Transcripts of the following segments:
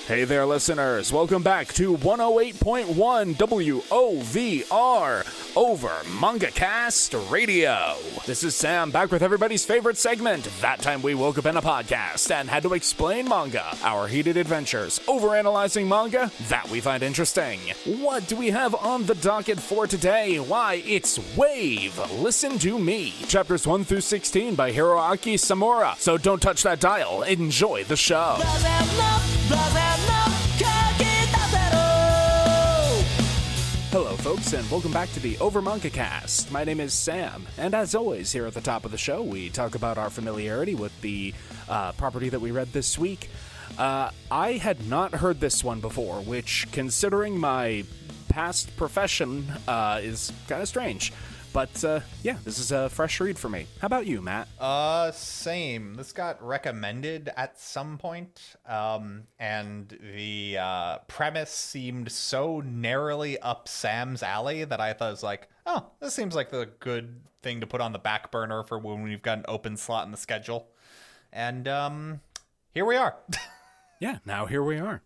Hey there, listeners. Welcome back to 108.1 WOVR over MangaCast Radio. This is Sam, back with everybody's favorite segment. That time we woke up in a podcast and had to explain manga. Our heated adventures overanalyzing manga that we find interesting. What do we have on the docket for today? Why, it's Wave, Listen to Me. Chapters 1 through 16 by Hiroaki Samura. So don't touch that dial. Enjoy the show. Hello folks, and welcome back to the Over MangaCast. My name is Sam, and as always, here at the top of the show, we talk about our familiarity with the property that we read this week. I had not heard this one before, which, considering my past profession, is kind of strange. But, yeah, this is a fresh read for me. How about you, Matt? Same. This got recommended at some point, and the premise seemed so narrowly up Sam's alley that I thought it was like, oh, this seems like the good thing to put on the back burner for when we've got an open slot in the schedule. And, here we are. Yeah, now here we are.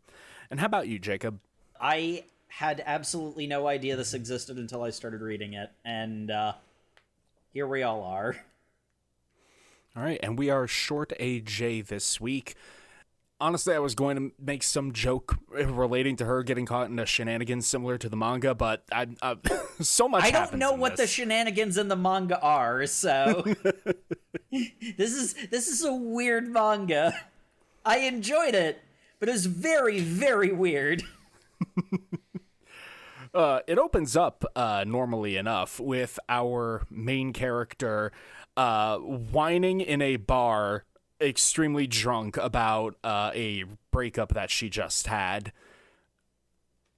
And how about you, Jacob? I had absolutely no idea this existed until I started reading it, and here we all are. All right, and we are short AJ this week. Honestly, I was going to make some joke relating to her getting caught in a shenanigans similar to the manga, but so much I don't happens know in what this. the shenanigans in the manga are, so this is a weird manga. I enjoyed it, but it was very, very weird. It opens up normally enough with our main character whining in a bar, extremely drunk about a breakup that she just had.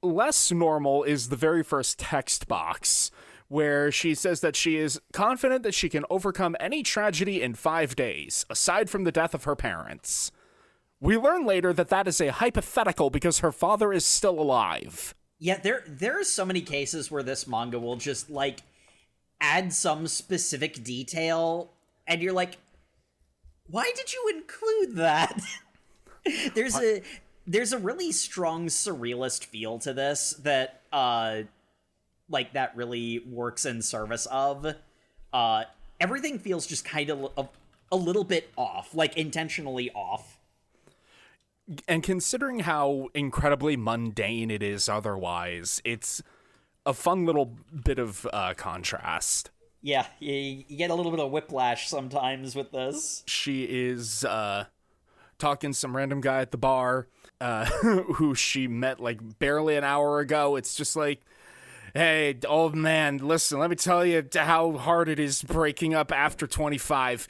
Less normal is the very first text box, where she says that she is confident that she can overcome any tragedy in 5 days, aside from the death of her parents. We learn later that that is a hypothetical because her father is still alive. Yeah, there are so many cases where this manga will just, like, add some specific detail, and you're like, why did you include that? There's a really strong surrealist feel to this that, that really works in service of. Everything feels just kind of a little bit off, like, intentionally off. And considering how incredibly mundane it is otherwise, it's a fun little bit of contrast. Yeah, you get a little bit of whiplash sometimes with this. She is talking to some random guy at the bar who she met like barely an hour ago. It's just like, hey, old man, listen, let me tell you how hard it is breaking up after 25.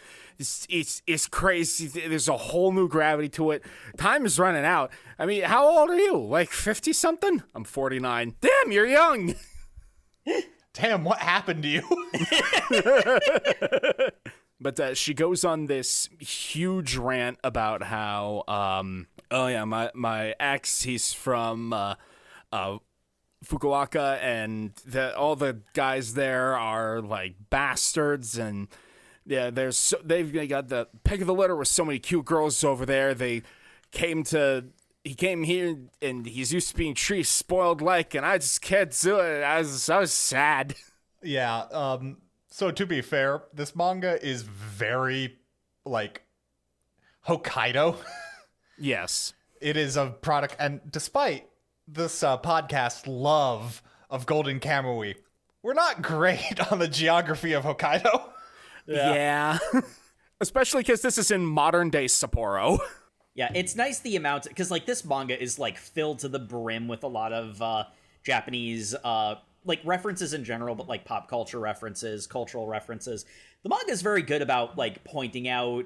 It's crazy. There's a whole new gravity to it. Time is running out. I mean, how old are you? Like 50-something? I'm 49. Damn, you're young. Damn, what happened to you? But she goes on this huge rant about how, my ex, he's from Fukuoka, and all the guys there are like bastards, and yeah, they got the pick of the litter with so many cute girls over there. He came here and he's used to being treated spoiled like, and I just can't do it. I was sad. Yeah. So to be fair, this manga is very like Hokaido. Yes, it is a product, and despite this podcast love of Golden Kamui, we're not great on the geography of Hokaido. Yeah. Especially because this is in modern day Sapporo. Yeah, it's nice the amount, because like this manga is like filled to the brim with a lot of Japanese like references in general, but like pop culture references, cultural references. The manga is very good about like pointing out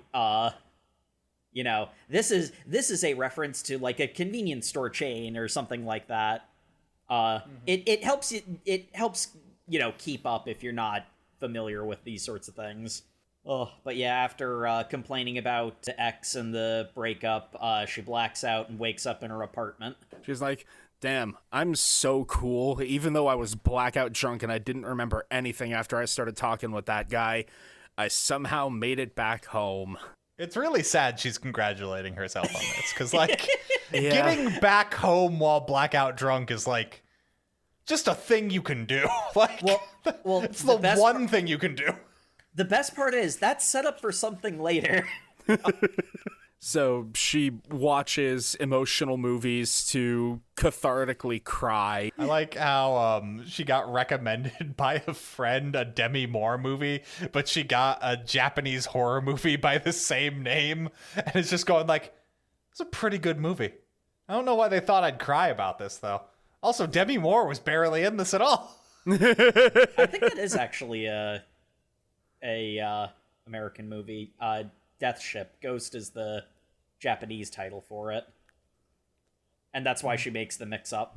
this is a reference to like a convenience store chain or something like that. It helps keep up if you're not familiar with these sorts of things. Oh, but yeah, after complaining about the ex and the breakup, she blacks out and wakes up in her apartment. She's like, damn, I'm so cool. Even though I was blackout drunk and I didn't remember anything after I started talking with that guy, I somehow made it back home. It's really sad she's congratulating herself on this, because, like, Yeah. getting back home while blackout drunk is, like, just a thing you can do. Like, well, it's the one thing you can do. The best part is that's set up for something later. So she watches emotional movies to cathartically cry. I like how she got recommended by a friend a Demi Moore movie, but she got a Japanese horror movie by the same name, and it's just going like, it's a pretty good movie. I don't know why they thought I'd cry about this, though. Also, Demi Moore was barely in this at all. I think that is actually a American movie. Death Ship. Ghost is the Japanese title for it. And that's why she makes the mix-up.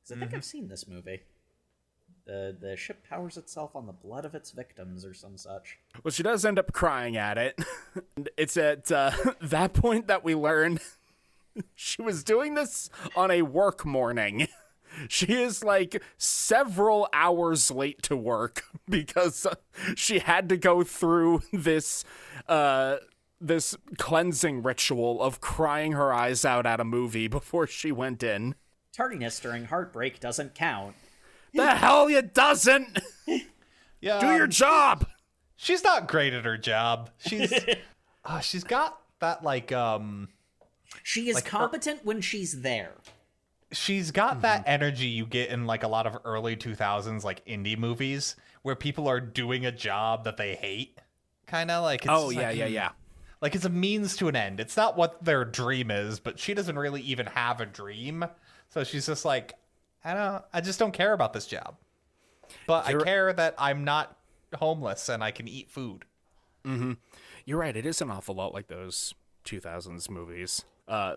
Because I think I've seen this movie. The ship powers itself on the blood of its victims or some such. Well, she does end up crying at it. It's at that point that we learn she was doing this on a work morning. She is like several hours late to work because she had to go through this this cleansing ritual of crying her eyes out at a movie before she went in. Tardiness during heartbreak doesn't count. The hell it doesn't! Yeah, Do your job! She's not great at her job. She's got that like She is competent when she's there. She's got that energy you get in like a lot of early 2000s like indie movies where people are doing a job that they hate. Kind of like it's yeah. Like it's a means to an end. It's not what their dream is, but she doesn't really even have a dream. So she's just like, I just don't care about this job. But I care that I'm not homeless and I can eat food. Mm-hmm. You're right. It is an awful lot like those 2000s movies. I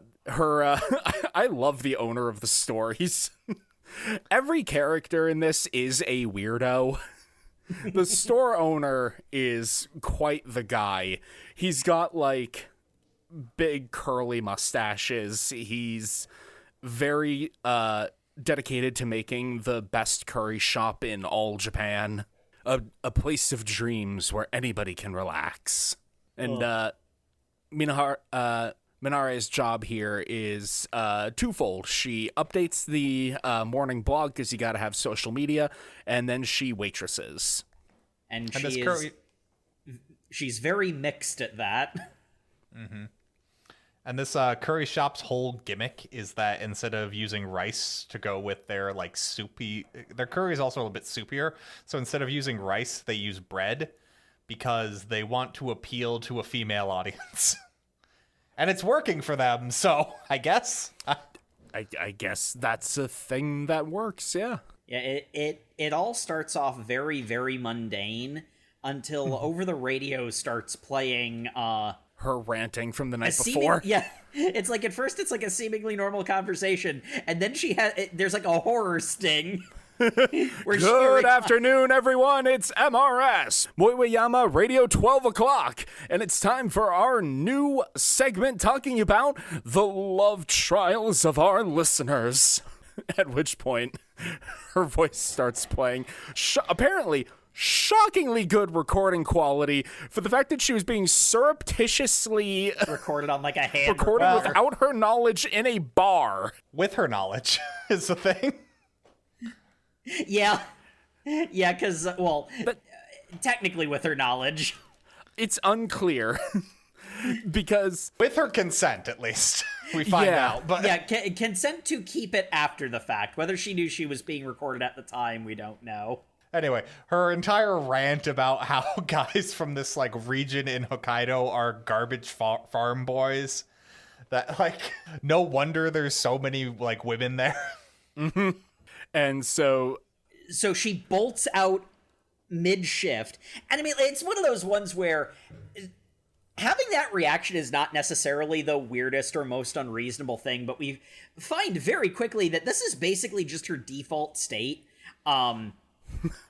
love the owner of the store. Every character in this is a weirdo. The store owner is quite the guy. He's got like big curly mustaches. He's very dedicated to making the best curry shop in all Japan. A place of dreams where anybody can relax. And Minare's job here is twofold. She updates the morning blog because you got to have social media, and then she waitresses. And she's very mixed at that. Mm-hmm. And this curry shop's whole gimmick is that instead of using rice to go with their like soupy, their curry is also a little bit soupier. So instead of using rice, they use bread because they want to appeal to a female audience. And it's working for them, so I guess. I guess that's a thing that works, yeah. Yeah, it all starts off very, very mundane until over the radio starts playing her ranting from the night before. Yeah, it's like at first it's like a seemingly normal conversation, and then there's like a horror sting. Good afternoon, everyone. It's MRS, Moiwayama Radio 12 o'clock, and it's time for our new segment talking about the love trials of our listeners. At which point, her voice starts playing. Apparently, shockingly good recording quality for the fact that she was being surreptitiously recorded on like a hand recorded without her knowledge in a bar. With her knowledge is the thing. Yeah, because, technically with her knowledge. It's unclear, because... With her consent, at least, we find out. But yeah, consent to keep it after the fact. Whether she knew she was being recorded at the time, we don't know. Anyway, her entire rant about how guys from this, like, region in Hokkaido are garbage farm boys. That, like, no wonder there's so many, like, women there. Mm-hmm. And so she bolts out mid-shift. And I mean, it's one of those ones where having that reaction is not necessarily the weirdest or most unreasonable thing, but we find very quickly that this is basically just her default state.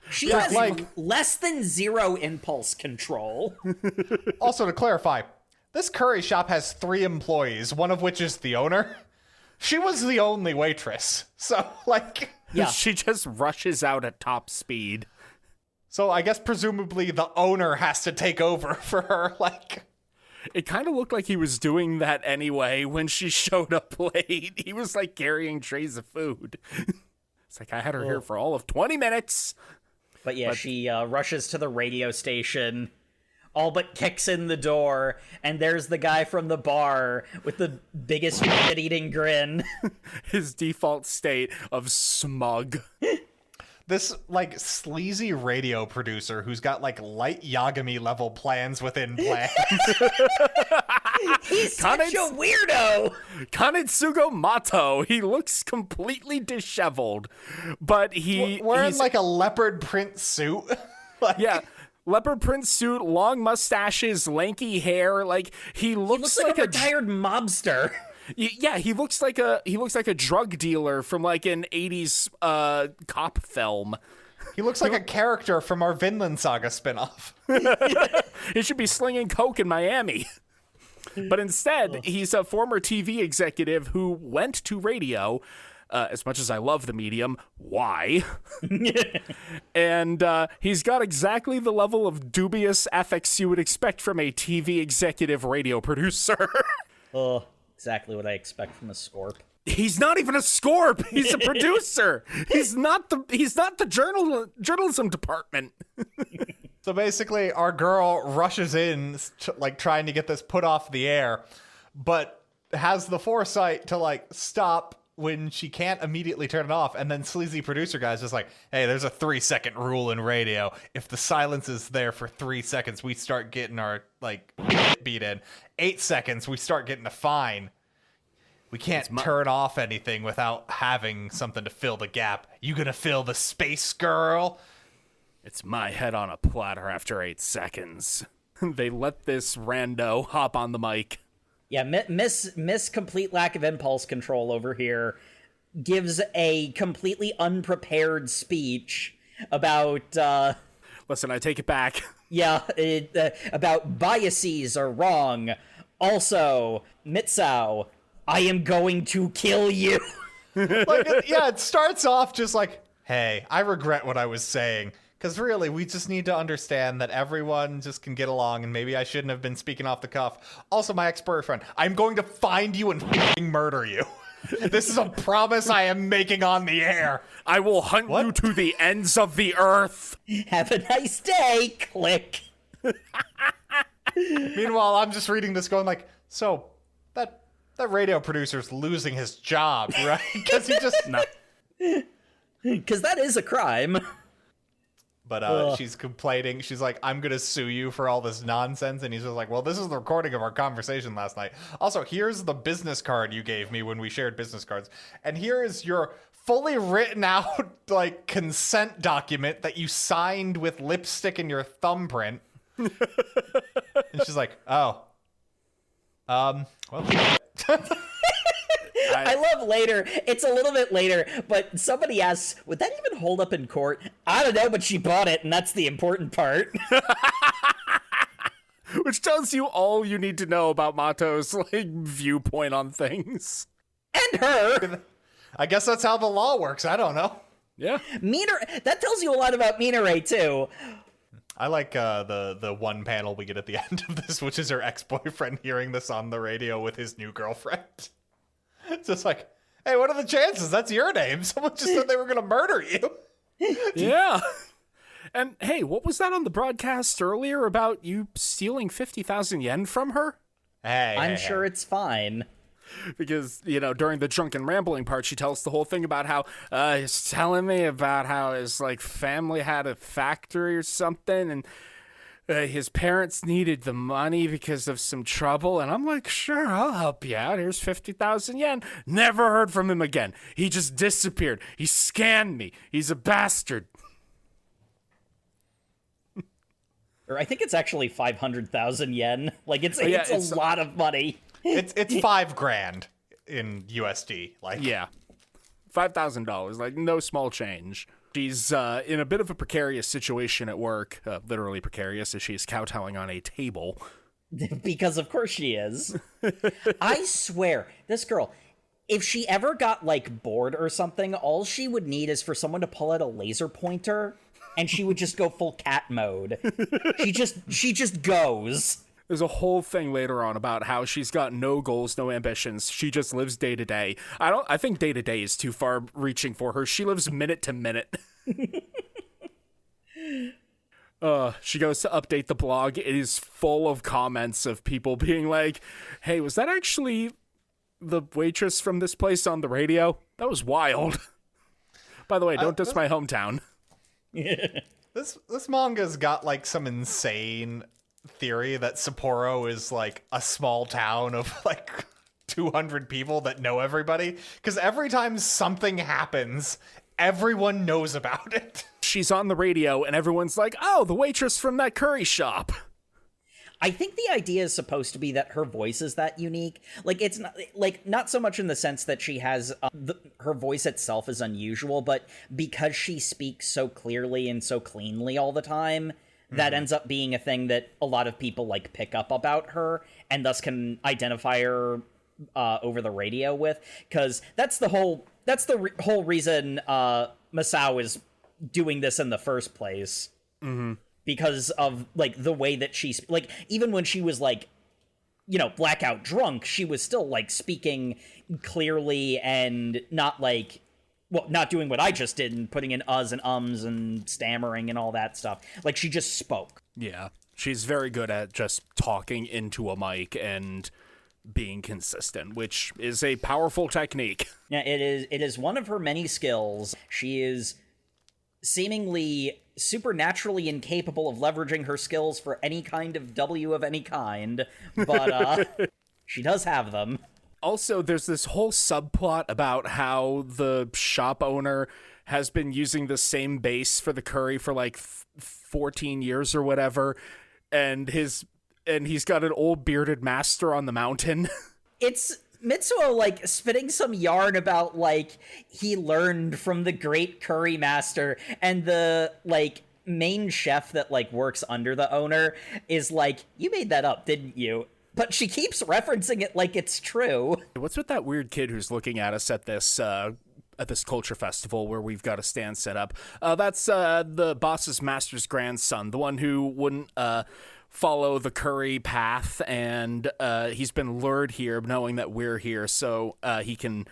She has like less than zero impulse control. Also, to clarify, this curry shop has 3 employees, one of which is the owner. She was the only waitress. So, like... Yeah. She just rushes out at top speed. So I guess presumably the owner has to take over for her, like... It kind of looked like he was doing that anyway when she showed up late. He was, like, carrying trays of food. It's like, I had her here for all of 20 minutes. But yeah, she rushes to the radio station, all but kicks in the door, and there's the guy from the bar with the biggest shit-eating grin. His default state of smug. This, like, sleazy radio producer who's got, like, light Yagami level plans within plans. He's such a weirdo! Kanetsugo Mato. He looks completely disheveled, but he's like, a leopard print suit. Like, yeah, leopard print suit, long mustaches, lanky hair. Like, he looks like a retired mobster. Yeah, he looks like a drug dealer from like an 80s cop film. He looks like a character from our Vinland Saga spinoff. He should be slinging coke in Miami. But instead, he's a former TV executive who went to radio. As much as I love the medium, why? And he's got exactly the level of dubious ethics you would expect from a TV executive radio producer. Exactly what I expect from a Scorp. He's not even a Scorp. He's a producer. He's not the journalism department. So basically, our girl rushes in, like, trying to get this put off the air, but has the foresight to, like, stop when she can't immediately turn it off. And then sleazy producer guy's just like, hey, there's a 3-second rule in radio. If the silence is there for 3 seconds, we start getting our, like, beat in. 8 seconds, we start getting a fine. We can't turn off anything without having something to fill the gap. You gonna fill the space, girl? It's my head on a platter after 8 seconds. They let this rando hop on the mic. Yeah, Miss complete lack of impulse control over here gives a completely unprepared speech about, Listen, I take it back. Yeah, about biases are wrong. Also, Mitsao, I am going to kill you. It starts off just like, hey, I regret what I was saying. Because really, we just need to understand that everyone just can get along, and maybe I shouldn't have been speaking off the cuff. Also, my ex-boyfriend, I'm going to find you and f***ing murder you. This is a promise I am making on the air. I will hunt you to the ends of the earth. Have a nice day. Click. Meanwhile, I'm just reading this going like, so that radio producer's losing his job, right? Because he just... Because that is a crime. But she's complaining. She's like, I'm going to sue you for all this nonsense. And he's just like, well, this is the recording of our conversation last night. Also, here's the business card you gave me when we shared business cards. And here is your fully written out, like, consent document that you signed with lipstick and your thumbprint. And she's like, oh. Well... I love later. It's a little bit later, but somebody asks, would that even hold up in court? I don't know, but she bought it, and that's the important part. Which tells you all you need to know about Mato's, like, viewpoint on things. And her. I guess that's how the law works. I don't know. Yeah. That tells you a lot about Minare, too. I like the one panel we get at the end of this, which is her ex-boyfriend hearing this on the radio with his new girlfriend. It's just like, hey, what are the chances? That's your name. Someone just said they were going to murder you. Yeah. And hey, what was that on the broadcast earlier about you stealing 50,000 yen from her? I'm sure it's fine. Because, during the drunken rambling part, she tells the whole thing about how he's telling me about how his, like, family had a factory or something, and his parents needed the money because of some trouble, and I'm like, sure, I'll help you out. Here's 50,000 yen. Never heard from him again. He just disappeared. He scanned me. He's a bastard. Or I think it's actually 500,000 yen. Like, it's a lot of money. It's $5,000 in USD. Like, yeah, $5,000. Like, no small change. She's in a bit of a precarious situation at work, literally precarious, as she's kowtowing on a table. Because of course she is. I swear, this girl, if she ever got, like, bored or something, all she would need is for someone to pull out a laser pointer and she would just go full cat mode. She just goes. There's a whole thing later on about how she's got no goals, no ambitions. She just lives day to day. I think day to day is too far reaching for her. She lives minute to minute. She goes to update the blog. It is full of comments of people being like, hey, was that actually the waitress from this place on the radio? That was wild. By the way, don't diss my hometown. This manga's got like some insane theory that Sapporo is like a small town of like 200 people that know everybody, because every time something happens, everyone knows about it. She's on the radio and everyone's like, oh, the waitress from that curry shop. I think the idea is supposed to be that her voice is that unique. Like, it's not like, not so much in the sense that she has her voice itself is unusual, but because she speaks so clearly and so cleanly all the time, that ends up being a thing that a lot of people like pick up about her and thus can identify her over the radio with. Because that's the whole reason Masao is doing this in the first place. Mm-hmm. Because of like the way that she's like, even when she was like, you know, blackout drunk, she was still like speaking clearly and not like, well, not doing what I just did and putting in uhs and ums and stammering and all that stuff. Like, she just spoke. Yeah, she's very good at just talking into a mic and being consistent, which is a powerful technique. Yeah, it is one of her many skills. She is seemingly supernaturally incapable of leveraging her skills for any kind of W of any kind, but she does have them. Also, there's this whole subplot about how the shop owner has been using the same base for the curry for like 14 years or whatever, and he's got an old bearded master on the mountain. It's Mitsuo, like, spitting some yarn about, like, he learned from the great curry master, and the, like, main chef that, like, works under the owner is like, you made that up, didn't you? But she keeps referencing it like it's true. What's with that weird kid who's looking at us at this culture festival where we've got a stand set up? That's the boss's master's grandson, the one who wouldn't follow the curry path, and he's been lured here knowing that we're here, so he can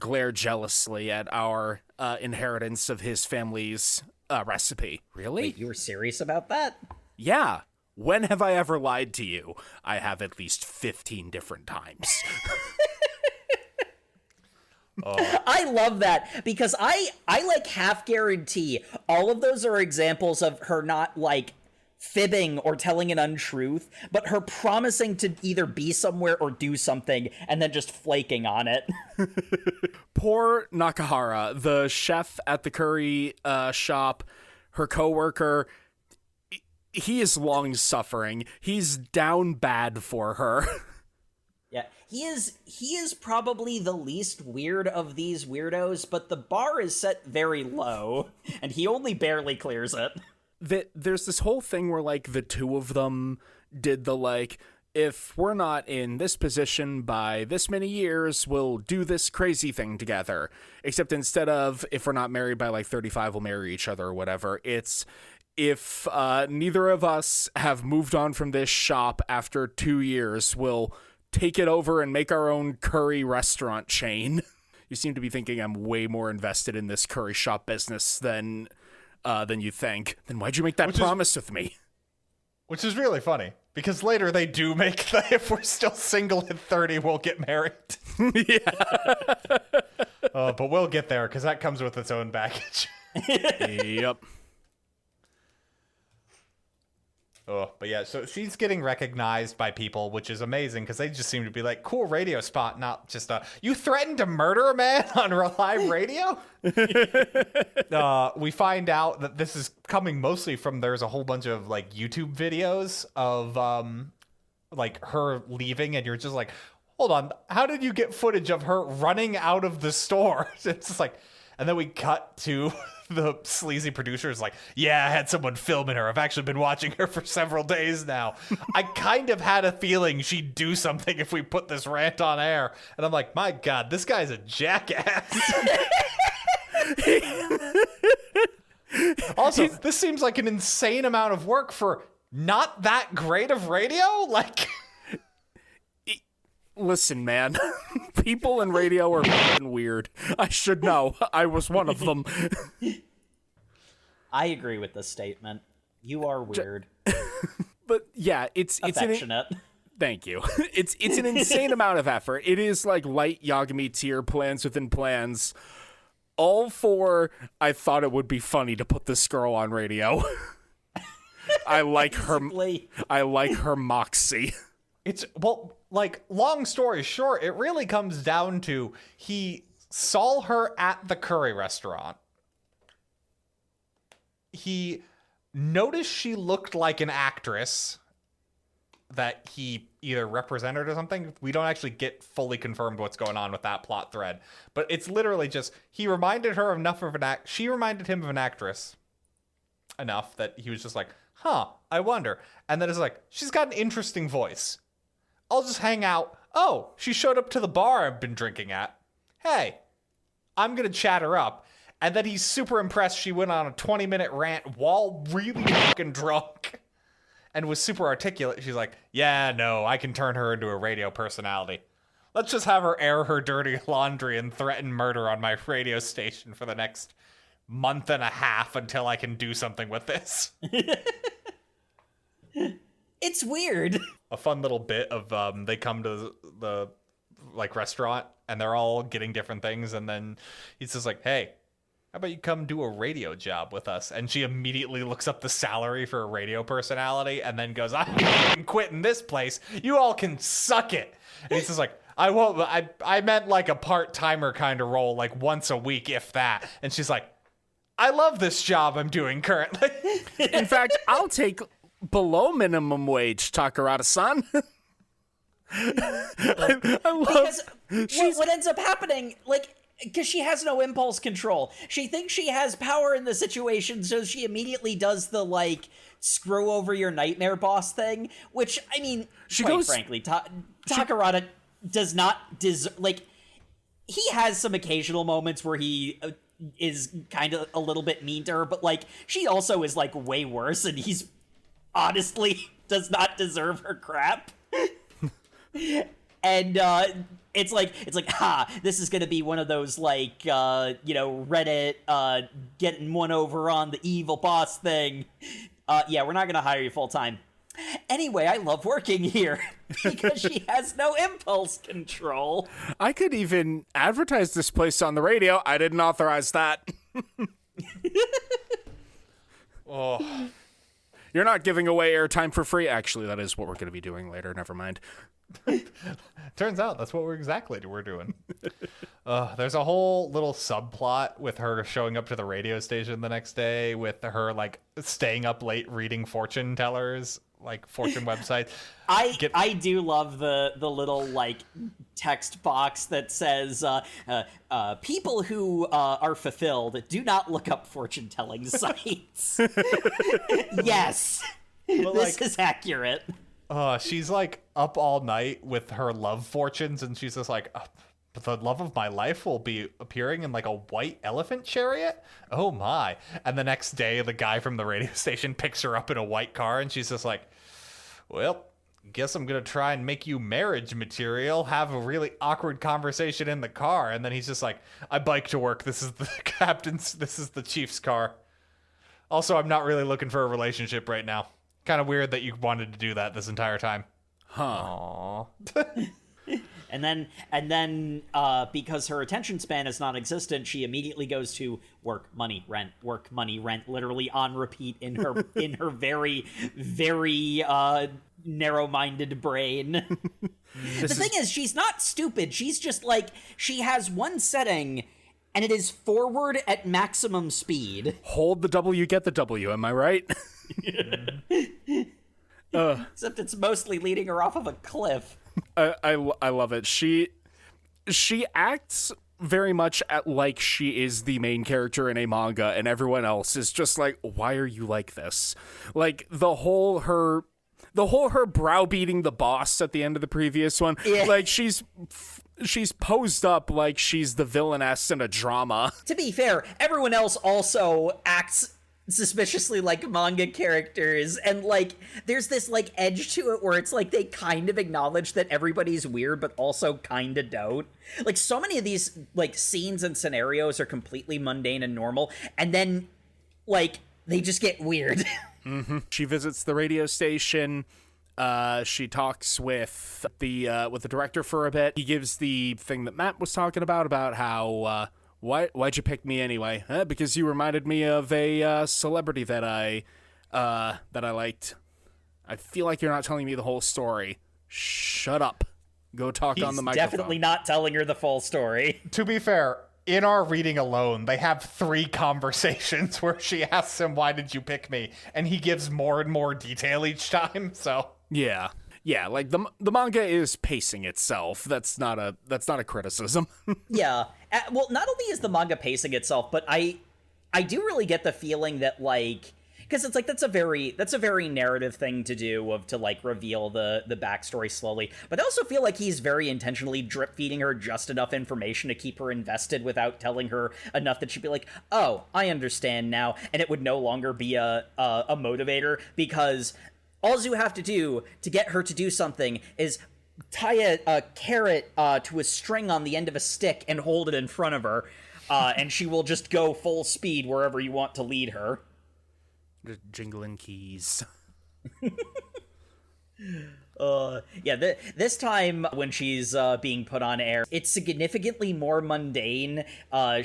glare jealously at our inheritance of his family's recipe. Really? Wait, you were serious about that? Yeah. When have I ever lied to you? I have at least 15 different times. I love that, because I like half guarantee all of those are examples of her not like fibbing or telling an untruth, but her promising to either be somewhere or do something and then just flaking on it. Poor Nakahara, the chef at the curry shop, her coworker. He is long suffering. He's down bad for her. Yeah, he is probably the least weird of these weirdos, but the bar is set very low, and he only barely clears it. There's this whole thing where, like, the two of them did the, like, if we're not in this position by this many years, we'll do this crazy thing together. Except instead of, if we're not married by, like, 35, we'll marry each other or whatever, it's, if neither of us have moved on from this shop after 2 years, we'll take it over and make our own curry restaurant chain. You seem to be thinking I'm way more invested in this curry shop business than you think. Then why'd you make that promise with me? Which is really funny, because later they do make the, if we're still single at 30, we'll get married. Yeah. But we'll get there, because that comes with its own baggage. Yep. Oh, but yeah, so she's getting recognized by people, which is amazing, because they just seem to be like, cool radio spot, not just you threatened to murder a man on live radio? We find out that this is coming mostly from, there's a whole bunch of like YouTube videos of like her leaving, and you're just like, hold on, how did you get footage of her running out of the store? It's just like, and then we cut to the sleazy producer is like, yeah, I had someone filming her. I've actually been watching her for several days now. I kind of had a feeling she'd do something if we put this rant on air. And I'm like, my God, this guy's a jackass. Also, this seems like an insane amount of work for not that great of radio. Like, listen, man, people in radio are fucking weird. I should know. I was one of them. I agree with this statement. You are weird. But yeah, it's affectionate. Thank you. It's an insane amount of effort. It is like light Yagami tier plans within plans. All for, I thought it would be funny to put this girl on radio. I like her moxie. Long story short, it really comes down to he saw her at the curry restaurant. He noticed she looked like an actress that he either represented or something. We don't actually get fully confirmed what's going on with that plot thread, but it's literally just he reminded her enough of she reminded him of an actress enough that he was just like, huh, I wonder. And then it's like, she's got an interesting voice. I'll just hang out. Oh, she showed up to the bar I've been drinking at. Hey, I'm gonna chat her up. And then he's super impressed she went on a 20-minute rant while really fucking drunk and was super articulate. She's like, yeah, no, I can turn her into a radio personality. Let's just have her air her dirty laundry and threaten murder on my radio station for the next month and a half until I can do something with this. It's weird. A fun little bit of they come to the restaurant and they're all getting different things, and then he's just like, hey, how about you come do a radio job with us? And she immediately looks up the salary for a radio personality and then goes, I'm quitting this place. You all can suck it. And he's just like, I won't. I meant like a part-timer kind of role, like once a week, if that. And she's like, I love this job I'm doing currently. In fact, I'll take below minimum wage, Takarada-san. I love... Because what ends up happening, like, because she has no impulse control. She thinks she has power in the situation, so she immediately does the, like, screw over your nightmare boss thing, which, I mean, frankly, Takarada does not deserve, like, he has some occasional moments where he is kind of a little bit mean to her, but, like, she also is, like, way worse, and he's honestly does not deserve her crap. And it's like, this is gonna be one of those, like, Reddit getting one over on the evil boss thing. Yeah, we're not gonna hire you full time. Anyway, I love working here because she has no impulse control. I could even advertise this place on the radio. I didn't authorize that. Oh. You're not giving away airtime for free. Actually, that is what we're going to be doing later. Never mind. Turns out that's what we're doing. There's a whole little subplot with her showing up to the radio station the next day, with her like staying up late reading fortune tellers, like fortune websites. I do love the little like text box that says people who are fulfilled do not look up fortune telling sites. Yes, but, this is accurate. She's like up all night with her love fortunes, and she's just like, but the love of my life will be appearing in like a white elephant chariot? Oh my. And the next day, the guy from the radio station picks her up in a white car, and she's just like, well, guess I'm gonna try and make you marriage material, have a really awkward conversation in the car. And then he's just like, I bike to work. This is the captain's, this is the chief's car. Also, I'm not really looking for a relationship right now. Kind of weird that you wanted to do that this entire time. Huh. Aww. And then, because her attention span is non-existent, she immediately goes to work, money, rent, literally on repeat in her very, very narrow-minded brain. The thing is, she's not stupid. She's just like, she has one setting, and it is forward at maximum speed. Hold the W, get the W. Am I right? Except it's mostly leading her off of a cliff. I love it. She acts very much like she is the main character in a manga, and everyone else is just like, why are you like this? Like the whole her browbeating the boss at the end of the previous one. Yeah. Like she's posed up like she's the villainess in a drama. To be fair, everyone else also acts suspiciously like manga characters, and like there's this like edge to it where it's like they kind of acknowledge that everybody's weird but also kind of don't. Like so many of these like scenes and scenarios are completely mundane and normal, and then like they just get weird. She visits the radio station. She talks with the director for a bit. He gives the thing that Matt was talking about how why'd you pick me anyway? Because you reminded me of a celebrity that I liked. I feel like you're not telling me the whole story. Shut up. Go talk on the microphone. Definitely not telling her the full story. To be fair, in our reading alone, they have 3 conversations where she asks him, "Why did you pick me?" And he gives more and more detail each time. So yeah, like the manga is pacing itself. That's not a criticism. Yeah. Well, not only is the manga pacing itself, but I do really get the feeling that like, because it's like that's a very narrative thing to do, to like reveal the backstory slowly. But I also feel like he's very intentionally drip feeding her just enough information to keep her invested without telling her enough that she'd be like, "Oh, I understand now," and it would no longer be a motivator, because all you have to do to get her to do something is tie a carrot to a string on the end of a stick and hold it in front of her, and she will just go full speed wherever you want to lead her. Just jingling keys. This time when she's being put on air, it's significantly more mundane.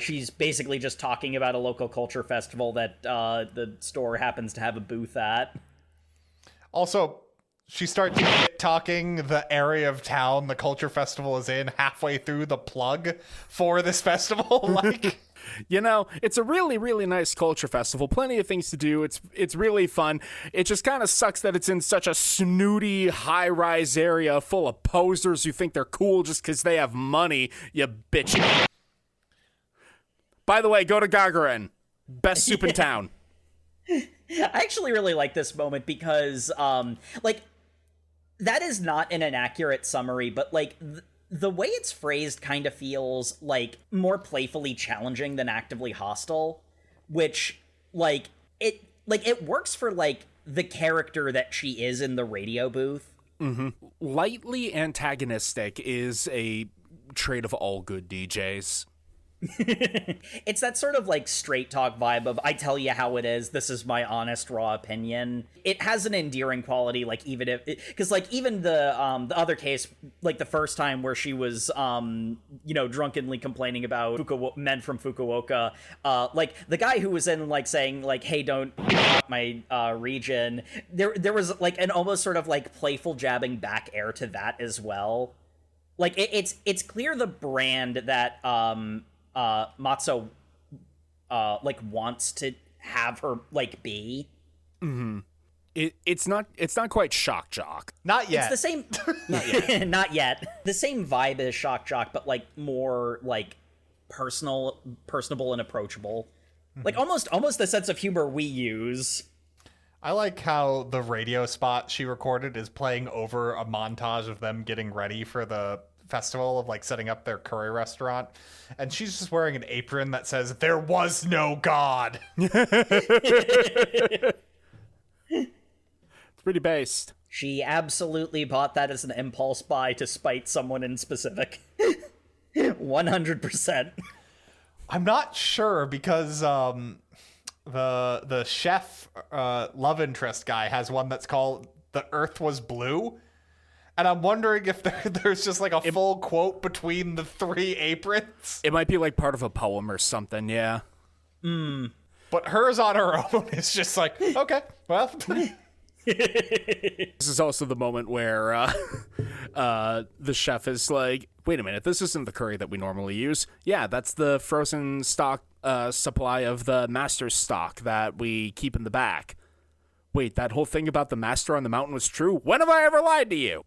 She's basically just talking about a local culture festival that the store happens to have a booth at. also, she starts talking the area of town the culture festival is in halfway through the plug for this festival. Like, you know, it's a really, really nice culture festival. Plenty of things to do. It's really fun. It just kind of sucks that it's in such a snooty, high-rise area full of posers who think they're cool just because they have money, you bitch. By the way, go to Gagarin. Best soup in town. I actually really like this moment because, like, that is not an inaccurate summary, but, like, the way it's phrased kind of feels, like, more playfully challenging than actively hostile, which, like, it works for, like, the character that she is in the radio booth. Mm-hmm. Lightly antagonistic is a trait of all good DJs. It's that sort of like straight talk vibe of I tell you how it is, this is my honest raw opinion. It has an endearing quality, like even if because like even the other case, like the first time where she was drunkenly complaining about men from Fukuoka, like the guy who was in like saying like, hey, don't my region, there was like an almost sort of like playful jabbing back air to that as well. Like it's clear the brand that Matzo like wants to have her like be. Mm-hmm. It's not quite shock jock. Not yet. It's the same. Not yet. Not yet. The same vibe as shock jock, but like more like personable and approachable. Mm-hmm. Like almost the sense of humor we use. I like how the radio spot she recorded is playing over a montage of them getting ready for the festival of like setting up their curry restaurant, and she's just wearing an apron that says "There was no God." It's pretty based. She absolutely bought that as an impulse buy to spite someone in specific. 100%. I'm not sure because the chef love interest guy has one that's called "The Earth Was Blue." And I'm wondering if there's just like a full quote between the 3 aprons. It might be like part of a poem or something, yeah. But hers on her own is just like, okay, well. This is also the moment where the chef is like, wait a minute, this isn't the curry that we normally use. Yeah, that's the frozen stock supply of the master's stock that we keep in the back. Wait, that whole thing about the master on the mountain was true? When have I ever lied to you?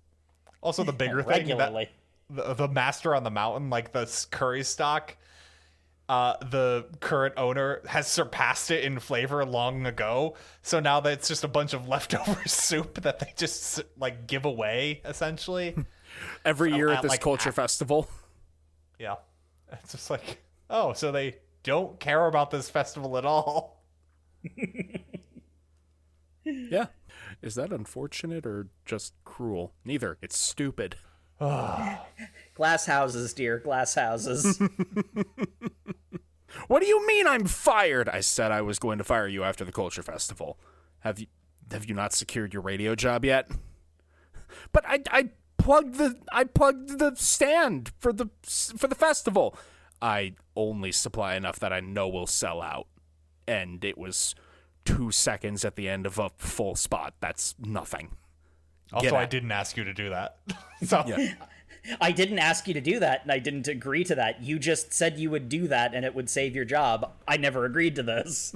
Also, the bigger thing that the master on the mountain, like the curry stock, the current owner has surpassed it in flavor long ago. So now that it's just a bunch of leftover soup that they just like give away essentially every year at this like, culture festival. Yeah, it's just like, oh, so they don't care about this festival at all. Yeah. Is that unfortunate or just cruel? Neither. It's stupid. Glass houses, dear. Glass houses. What do you mean I'm fired? I said I was going to fire you after the Culture Festival. Have you not secured your radio job yet? But I plugged the stand for the festival. I only supply enough that I know will sell out. And it was 2 seconds at the end of a full spot. That's nothing. Also, I didn't ask you to do that. So Yeah. I didn't ask you to do that, and I didn't agree to that. You just said you would do that, and it would save your job. I never agreed to this.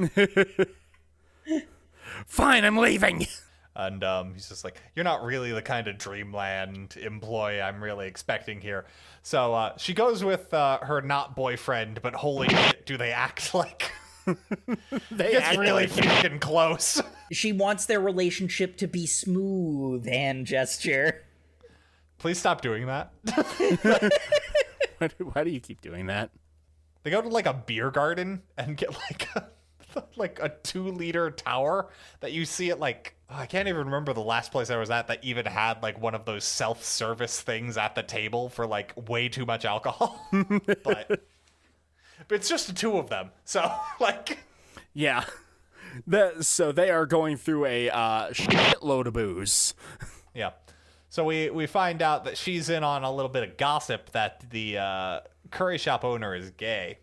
Fine, I'm leaving. And he's just like, you're not really the kind of Dreamland employee I'm really expecting here. So she goes with her not boyfriend, but holy shit, do they act like... They It's act really like fucking close. She wants their relationship to be smooth, hand gesture. Please stop doing that. Why do you keep doing that? They go to like a beer garden and get like a 2-liter tower that you see at like, I can't even remember the last place I was at that even had like one of those self-service things at the table for like way too much alcohol. But it's just the two of them. So like, Yeah. So they are going through a shitload of booze. yeah. So we find out that she's in on a little bit of gossip that the curry shop owner is gay.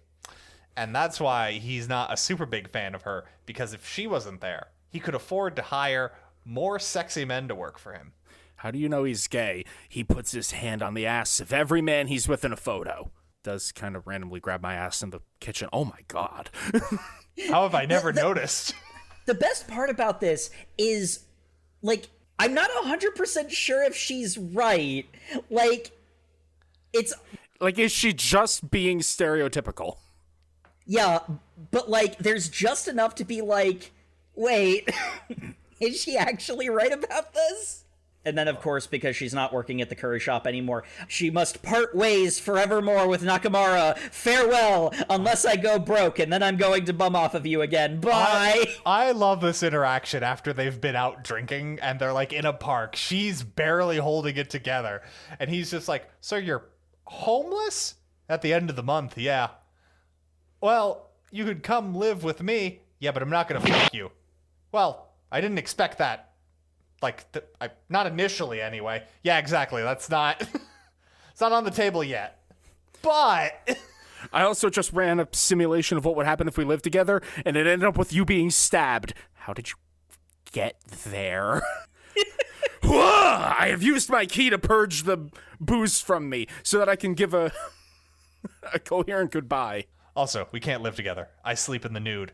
And that's why he's not a super big fan of her, because if she wasn't there, he could afford to hire more sexy men to work for him. How do you know he's gay? He puts his hand on the ass of every man he's with in a photo. Does kind of randomly grab my ass in the kitchen. Oh my god. How have I never noticed? The best part about this is, like, I'm not 100% sure if she's right. Like, it's... Like, is she just being stereotypical? Yeah, but, like, there's just enough to be like, wait, is she actually right about this? And then, of course, because she's not working at the curry shop anymore, she must part ways forevermore with Nakamura. Farewell, unless I go broke, and then I'm going to bum off of you again. Bye! I love this interaction after they've been out drinking and they're like in a park. She's barely holding it together. And he's just like, so you're homeless? At the end of the month, yeah. Well, you could come live with me. Yeah, but I'm not going to fuck you. Well, I didn't expect that. Like, not initially, anyway. Yeah, exactly. That's not... it's not on the table yet. But... I also just ran a simulation of what would happen if we lived together, and it ended up with you being stabbed. How did you get there? I have used my key to purge the booze from me so that I can give a coherent goodbye. Also, we can't live together. I sleep in the nude.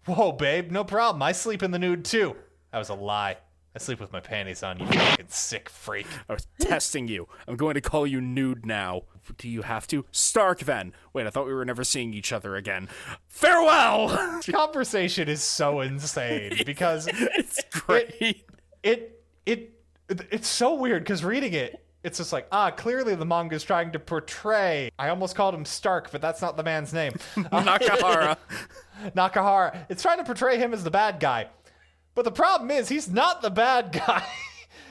Whoa, babe, no problem. I sleep in the nude, too. That was a lie. I sleep with my panties on, you fucking sick freak. I was testing you. I'm going to call you nude now. Do you have to? Stark, then. Wait, I thought we were never seeing each other again. Farewell! This conversation is so insane because It's great. It's so weird because reading it, it's just like, clearly the manga is trying to portray. I almost called him Stark, but that's not the man's name. Nakahara. Nakahara. It's trying to portray him as the bad guy. But the problem is, he's not the bad guy.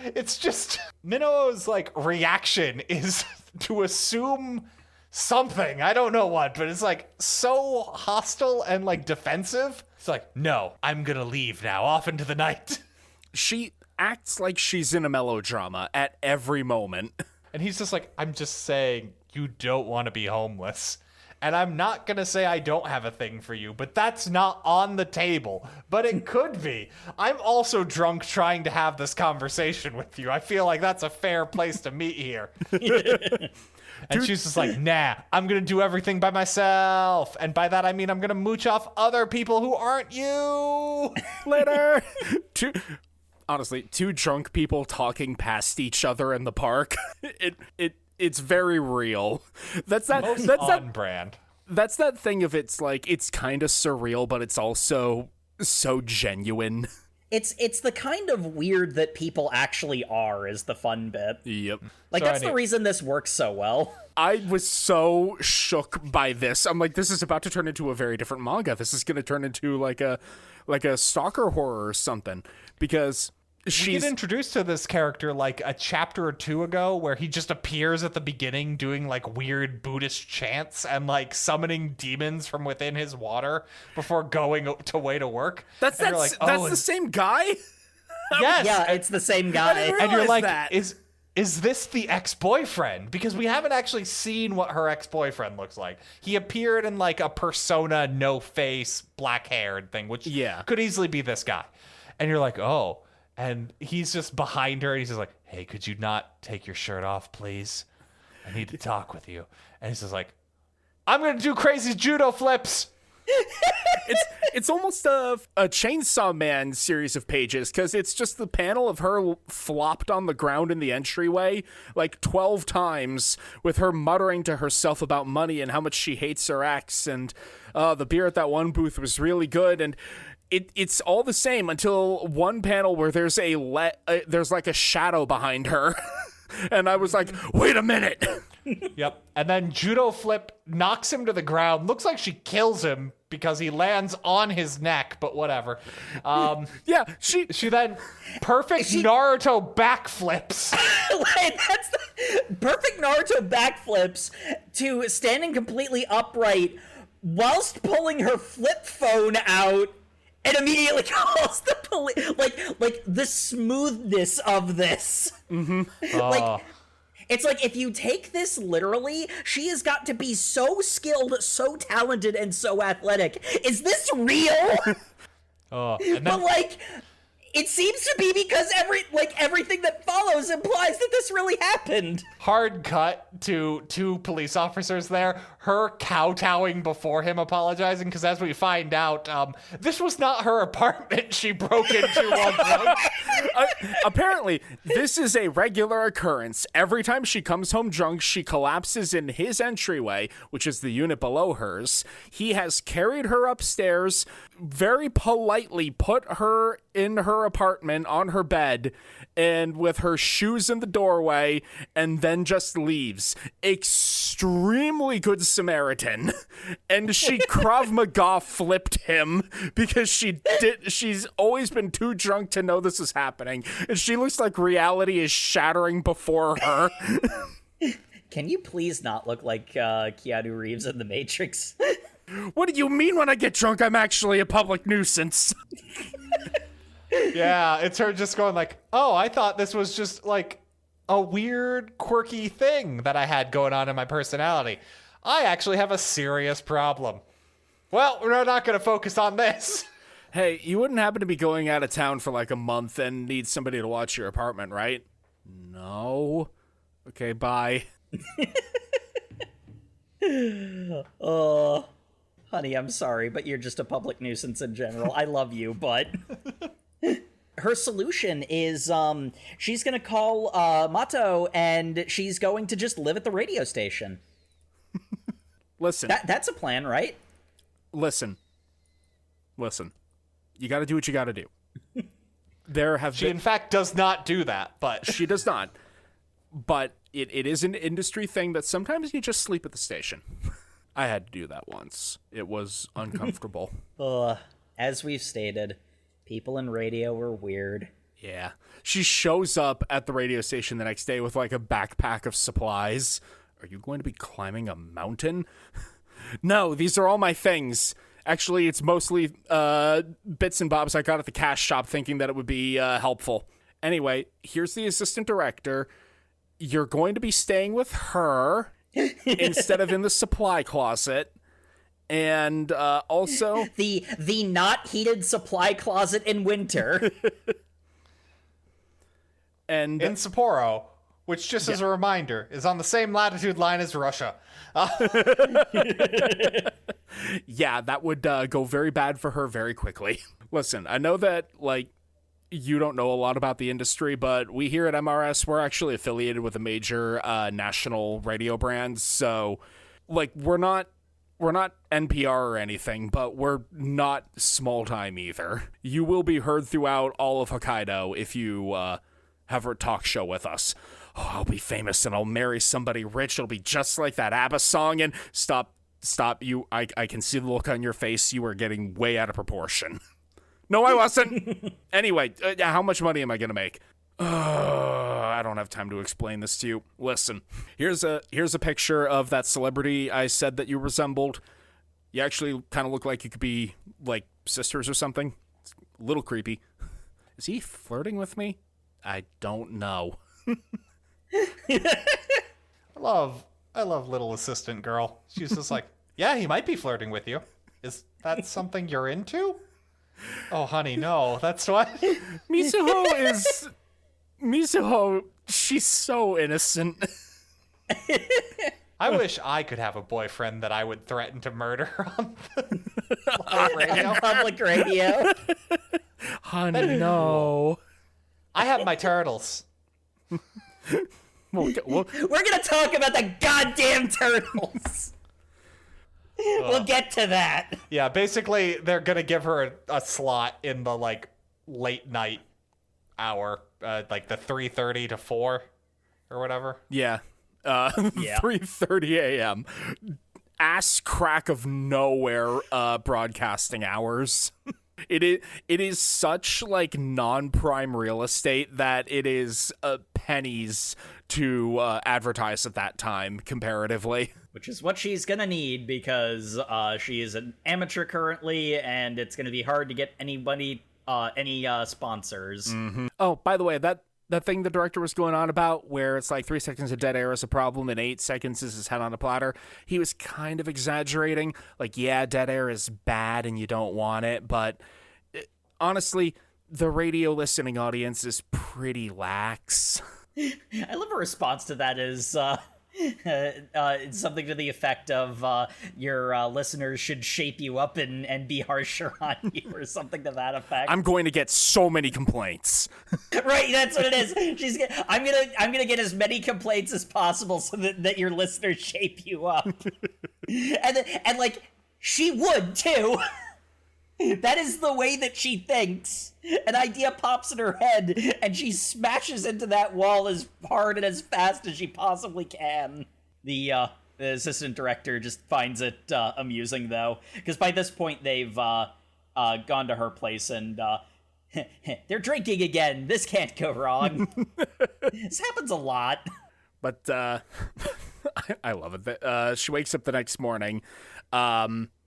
It's just Minno's like reaction is to assume something. I don't know what, but it's like so hostile and like defensive. It's like, no, I'm gonna leave now, off into the night. She acts like she's in a melodrama at every moment. And he's just like, I'm just saying you don't want to be homeless. And I'm not going to say I don't have a thing for you, but that's not on the table. But it could be. I'm also drunk trying to have this conversation with you. I feel like that's a fair place to meet here. And she's just like, nah, I'm going to do everything by myself. And by that, I mean I'm going to mooch off other people who aren't you. Later. Honestly, two drunk people talking past each other in the park. It's very real. That's On brand. That's that thing of it's like it's kind of surreal, but it's also so genuine. It's the kind of weird that people actually are is the fun bit. Yep. Like, So that's the reason this works so well. I was so shook by this. I'm like, this is about to turn into a very different manga. This is going to turn into like a stalker horror or something, because We she's get introduced to this character like a chapter or two ago, where he just appears at the beginning doing like weird Buddhist chants and like summoning demons from within his water before going to work. that's And you're that's like, that's the same guy. Yes. Yeah, it's the same guy. didn't And you're realize like, that. is this the ex-boyfriend? Because we haven't actually seen what her ex-boyfriend looks like. He appeared in like a persona, no face, black-haired thing, which could easily be this guy. And you're like, oh. And he's just behind her, and he's just like, hey, could you not take your shirt off, please? I need to talk with you. And he's just like, I'm going to do crazy judo flips. It's almost a Chainsaw Man series of pages, because it's just the panel of her flopped on the ground in the entryway like 12 times, with her muttering to herself about money and how much she hates her ex, and the beer at that one booth was really good, and it's all the same until one panel where there's there's like a shadow behind her. And I was like, wait a minute. Yep. And then judo flip knocks him to the ground. Looks like she kills him because he lands on his neck, but whatever. Yeah, she Then perfect Naruto backflips. Like, that's the perfect Naruto backflips to standing completely upright whilst pulling her flip phone out and immediately calls the police. Like the smoothness of this. Mm-hmm. Like, it's like, if you take this literally, she has got to be so skilled, so talented, and so athletic. Is this real? But like, it seems to be, because everything that follows implies that this really happened. Hard cut to two police officers there, her kowtowing before him apologizing, because as we find out, this was not her apartment she broke into while drunk. apparently, this is a regular occurrence. Every time she comes home drunk, she collapses in his entryway, which is the unit below hers. He has carried her upstairs, very politely put her in her apartment on her bed, and with her shoes in the doorway, and then just leaves. Extremely good Samaritan. And she Krav Maga flipped him, because she's always been too drunk to know this is happening. And she looks like reality is shattering before her. Can you please not look like Keanu Reeves in The Matrix? What do you mean when I get drunk I'm actually a public nuisance? Yeah, it's her just going like, oh, I thought this was just like a weird, quirky thing that I had going on in my personality. I actually have a serious problem. Well, we're not going to focus on this. Hey, you wouldn't happen to be going out of town for like a month and need somebody to watch your apartment, right? No. Okay, bye. Oh, honey, I'm sorry, but you're just a public nuisance in general. I love you, but... Her solution is she's going to call Mato, and she's going to just live at the radio station. Listen. That's a plan, right? Listen. You got to do what you got to do. She, in fact, does not do that, but... She does not. But it is an industry thing that sometimes you just sleep at the station. I had to do that once. It was uncomfortable. As we've stated, people in radio were weird. Yeah. She shows up at the radio station the next day with like a backpack of supplies. Are you going to be climbing a mountain? No, these are all my things. Actually, it's mostly bits and bobs I got at the cash shop thinking that it would be helpful. Anyway, here's the assistant director. You're going to be staying with her instead of in the supply closet. And also... The not heated supply closet in winter. And in Sapporo, which, just as a reminder, is on the same latitude line as Russia. Yeah, that would go very bad for her very quickly. Listen, I know that, like, you don't know a lot about the industry, but we here at MRS, we're actually affiliated with a major national radio brand. So, like, we're not we're not NPR or anything, but we're not small time either. You will be heard throughout all of Hokkaido if you have a talk show with us. Oh, I'll be famous and I'll marry somebody rich. It'll be just like that ABBA song. And stop you. I can see the look on your face. You are getting way out of proportion. No, I wasn't. Anyway, how much money am I going to make? I don't have time to explain this to you. Listen, here's a picture of that celebrity I said that you resembled. You actually kind of look like you could be like sisters or something. It's a little creepy. Is he flirting with me? I don't know. I love little assistant girl. She's just like, yeah, he might be flirting with you. Is that something you're into? Oh, honey, no. That's what? Mizuho, she's so innocent. I wish I could have a boyfriend that I would threaten to murder on the radio. Public radio. Honey, no. I have my turtles. We're gonna talk about the goddamn turtles. We'll get to that. Yeah, basically, they're gonna give her a slot in the like late night hour, like the 3:30 to 4 or whatever. Yeah. 3:30 a.m. Ass crack of nowhere broadcasting hours. It is such like non-prime real estate that it is pennies to advertise at that time comparatively. Which is what she's gonna need because she is an amateur currently, and it's gonna be hard to get anybody any sponsors. Mm-hmm. Oh, by the way, that thing the director was going on about where it's like 3 seconds of dead air is a problem and 8 seconds is his head on a platter, he was kind of exaggerating. Like, yeah, dead air is bad and you don't want it, but honestly, the radio listening audience is pretty lax. I love a response to that is something to the effect of your listeners should shape you up and be harsher on you, or something to that effect. I'm going to get so many complaints. Right, that's what it is. I'm gonna get as many complaints as possible so that your listeners shape you up. and like she would too. That is the way that she thinks. An idea pops in her head, and she smashes into that wall as hard and as fast as she possibly can. The assistant director just finds it amusing, though, because by this point they've gone to her place and they're drinking again. This can't go wrong. This happens a lot. But I love it. She wakes up the next morning.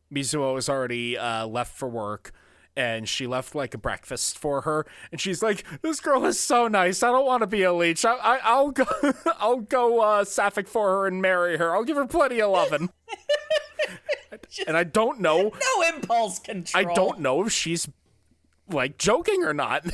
Mizuho has already left for work, and she left like a breakfast for her, and she's like, this girl is so nice, I don't want to be a leech. I'll go sapphic for her and marry her. I'll give her plenty of lovin'. And I don't know. No impulse control. I don't know if she's like joking or not.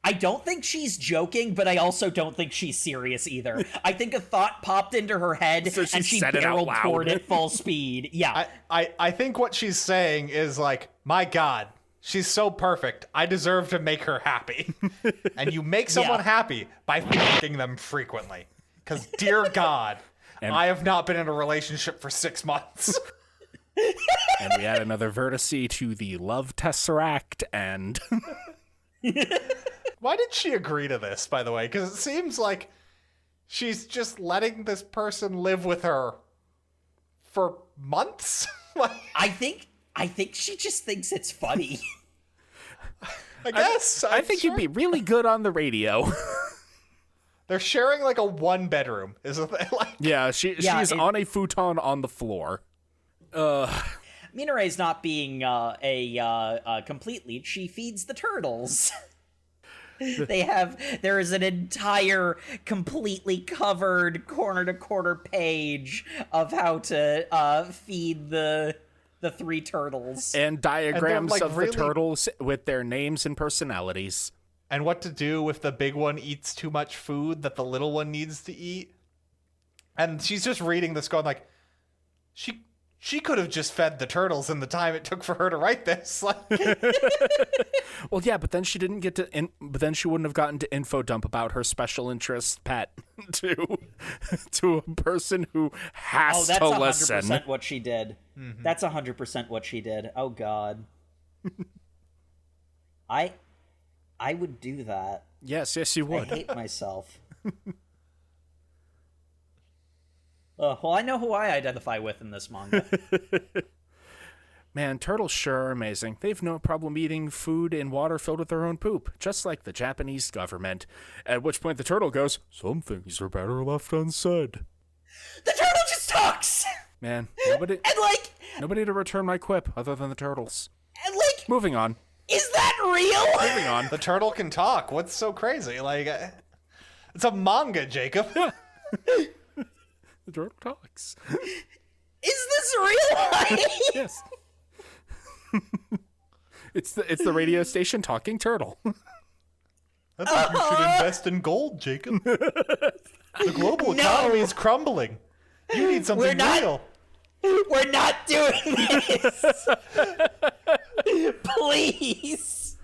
I don't think she's joking, but I also don't think she's serious either. I think a thought popped into her head, so and she barreled toward it full speed. Yeah. I think what she's saying is like, my God, she's so perfect. I deserve to make her happy. And you make someone happy by thanking them frequently. Because, dear God, I have not been in a relationship for 6 months. And we add another vertice to the love tesseract, and... Why did she agree to this, by the way? Because it seems like she's just letting this person live with her for months. I think she just thinks it's funny. I guess. I think you'd be really good on the radio. They're sharing like a 1-bedroom, isn't they? Yeah, she's on a futon on the floor. Minare's not being a complete leech. She feeds the turtles. There is an entire completely covered corner-to-corner page of how to feed the 3 turtles. And diagrams like, of the turtles with their names and personalities. And what to do if the big one eats too much food that the little one needs to eat. And she's just reading this going like, she she could have just fed the turtles in the time it took for her to write this. Like, Well, yeah, but then she didn't get to. But then she wouldn't have gotten to info dump about her special interest pet to a person who has that's to 100% listen. what she did. Mm-hmm. That's 100% what she did. Oh God. I would do that. Yes, you would. I hate myself. Well, I know who I identify with in this manga. Man, turtles sure are amazing. They've no problem eating food and water filled with their own poop, just like the Japanese government. At which point the turtle goes, "Some things are better left unsaid." The turtle just talks! Man, nobody And to return my quip other than the turtles. and Moving on. is that real? Moving on. the turtle can talk. What's so crazy? Like, it's a manga, Jacob. The turtle talks. Is this real? Yes. It's the radio station talking turtle. I think you should invest in gold, Jacob. The global economy is crumbling. You need something real. We're not doing this. Please.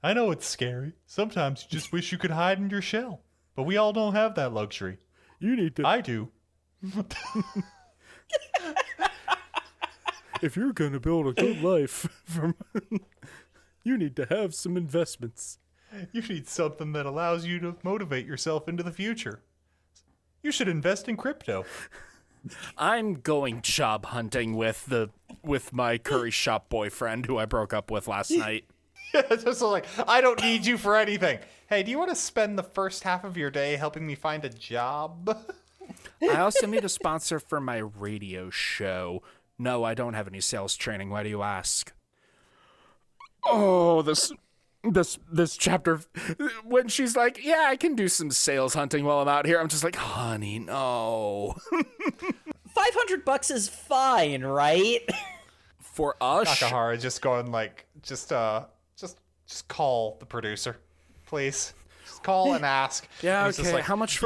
I know it's scary. Sometimes you just wish you could hide in your shell. But we all don't have that luxury. You need to. I do. If you're gonna build a good life, you need to have some investments. You need something that allows you to motivate yourself into the future. You should invest in crypto. I'm going job hunting with my curry shop boyfriend who I broke up with last night. Just like, I don't need you for anything. Hey, do you want to spend the first half of your day helping me find a job? I also need a sponsor for my radio show. No, I don't have any sales training. Why do you ask? Oh, this chapter, when she's like, yeah, I can do some sales hunting while I'm out here. I'm just like, honey, no. $500 is fine, right? For us, Nakahara just going like, just call the producer, please. Just call and ask. Yeah, And he's just okay. like, How much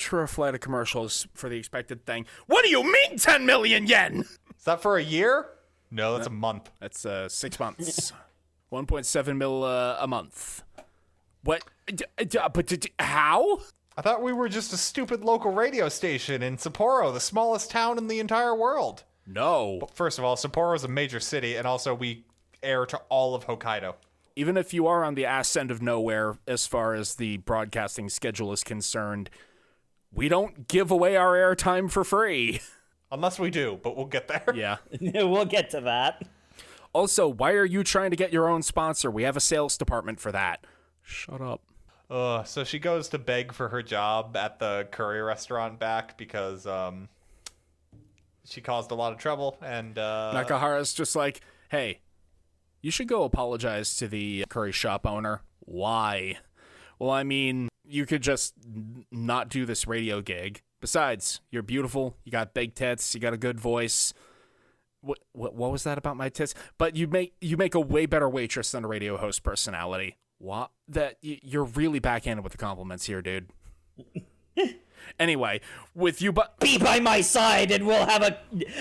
for a flight of commercials for the expected thing? What do you mean 10 million yen? Is that for a year? No, that's a month. That's 6 months. 1.7 mil a month. What? But how? I thought we were just a stupid local radio station in Sapporo, the smallest town in the entire world. No. First of all, Sapporo is a major city, and also we air to all of Hokkaido. Even if you are on the ass end of nowhere as far as the broadcasting schedule is concerned, we don't give away our airtime for free. Unless we do, but we'll get there. Yeah. We'll get to that. Also, why are you trying to get your own sponsor? We have a sales department for that. Shut up. So she goes to beg for her job at the curry restaurant back because she caused a lot of trouble. And Nakahara's just like, hey, you should go apologize to the curry shop owner. Why? Well, I mean, you could just not do this radio gig. Besides, you're beautiful. You got big tits. You got a good voice. What was that about my tits? But you make a way better waitress than a radio host personality. What? You're really backhanded with the compliments here, dude. Anyway, with you, but Be by my side, and we'll have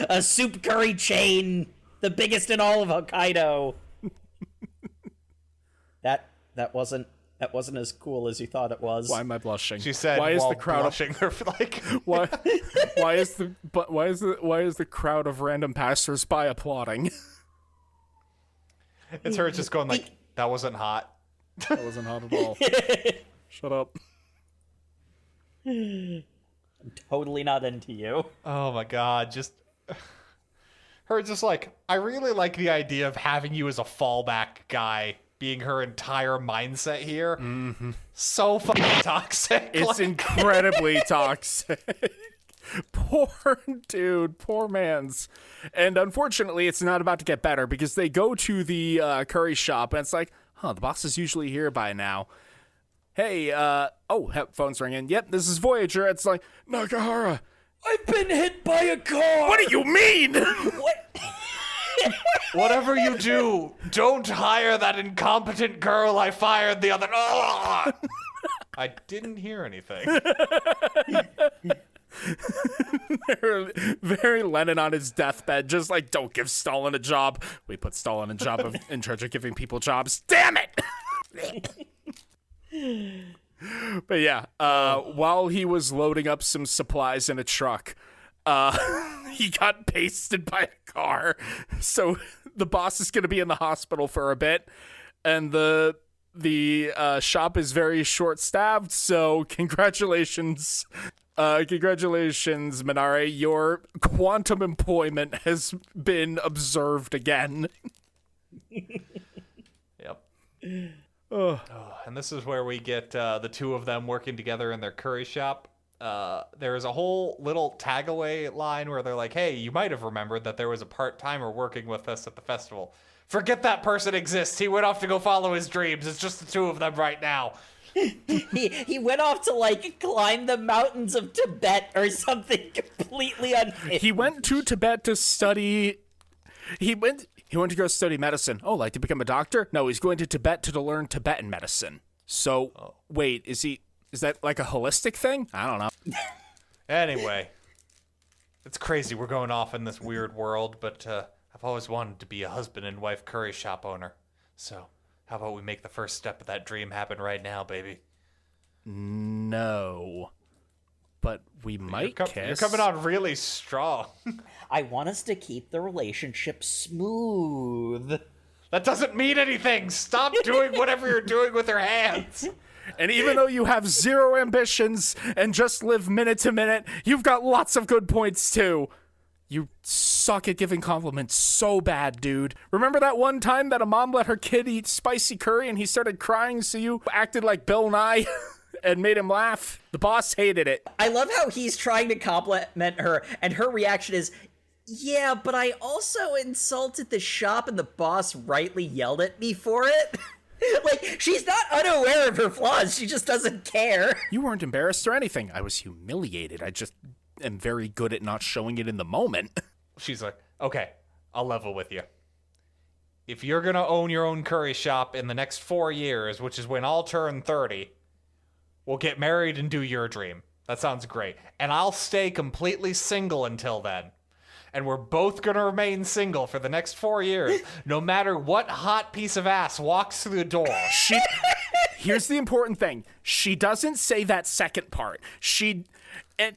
a soup curry chain, the biggest in all of Hokkaido. That wasn't as cool as you thought it was. why am I blushing? she said, "Why is while the crowd blushing her like why is the crowd of random passersby applauding?" It's her just going like, that wasn't hot. That wasn't hot at all. Shut up. I'm totally not into you. Oh my god, just her just like, I really like the idea of having you as a fallback guy being her entire mindset here. Mm-hmm. So fucking toxic. It's incredibly toxic. Poor dude, poor man's. And unfortunately, it's not about to get better because they go to the curry shop and it's like, the boss is usually here by now. Hey, phone's ringing. Yep, this is Voyager. It's like, Nakahara, I've been hit by a car. what do you mean? What? Whatever you do, don't hire that incompetent girl I fired the other... Ugh! I didn't hear anything. Very Lenin on his deathbed, just like, don't give Stalin a job. We put Stalin in charge of giving people jobs. Damn it! But yeah, while he was loading up some supplies in a truck, he got pasted by a car. So the boss is going to be in the hospital for a bit, and the shop is very short-staffed. So congratulations, Minare. Your quantum employment has been observed again. Yep. Oh, and this is where we get the two of them working together in their curry shop. There's a whole little tag-away line where they're like, hey, you might have remembered that there was a part-timer working with us at the festival. Forget that person exists. He went off to go follow his dreams. It's just the two of them right now. He went off to, like, climb the mountains of Tibet or something completely unhinged. He went to Tibet to study... He went to go study medicine. Oh, like to become a doctor? No, he's going to Tibet to learn Tibetan medicine. So, wait, is that like a holistic thing? I don't know. Anyway, it's crazy. We're going off in this weird world, but I've always wanted to be a husband and wife curry shop owner. So, how about we make the first step of that dream happen right now, baby? No. But we might kiss. You're coming on really strong. I want us to keep the relationship smooth. That doesn't mean anything. Stop doing whatever you're doing with your hands. And even though you have zero ambitions and just live minute to minute, you've got lots of good points too. You suck at giving compliments so bad, dude. Remember that one time that a mom let her kid eat spicy curry and he started crying, so you acted like Bill Nye and made him laugh? The boss hated it. I love how he's trying to compliment her, and her reaction is, yeah, but I also insulted the shop and the boss rightly yelled at me for it. Like, she's not unaware of her flaws, she just doesn't care. You weren't embarrassed or anything. I was humiliated. I just am very good at not showing it in the moment. She's like, okay, I'll level with you. If you're gonna own your own curry shop in the next 4 years, which is when I'll turn 30, we'll get married and do your dream. That sounds great. And I'll stay completely single until then. And we're both gonna remain single for the next 4 years, no matter what hot piece of ass walks through the door. Here's the important thing. She doesn't say that second part. She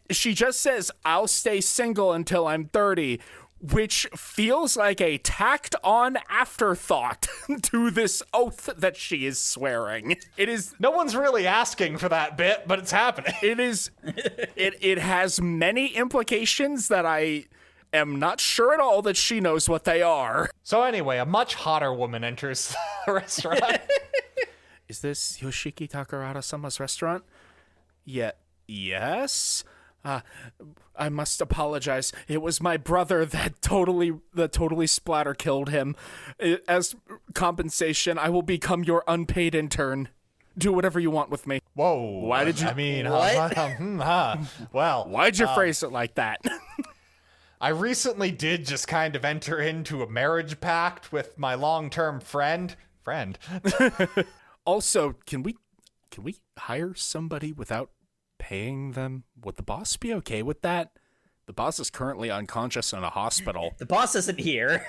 just says, I'll stay single until I'm 30, which feels like a tacked-on afterthought to this oath that she is swearing. It is... No one's really asking for that bit, but it's happening. It is... It has many implications that I am not sure at all that she knows what they are. So anyway, a much hotter woman enters the restaurant. Is this Yoshiki Takarada-sama's restaurant? Yes? I must apologize. It was my brother that totally splatter killed him. As compensation, I will become your unpaid intern. Do whatever you want with me. Whoa. Why did you... I mean, what? Well... Why'd you phrase it like that? I recently did just kind of enter into a marriage pact with my long-term friend. Also, can we hire somebody without paying them? Would the boss be okay with that? The boss is currently unconscious in a hospital. The boss isn't here.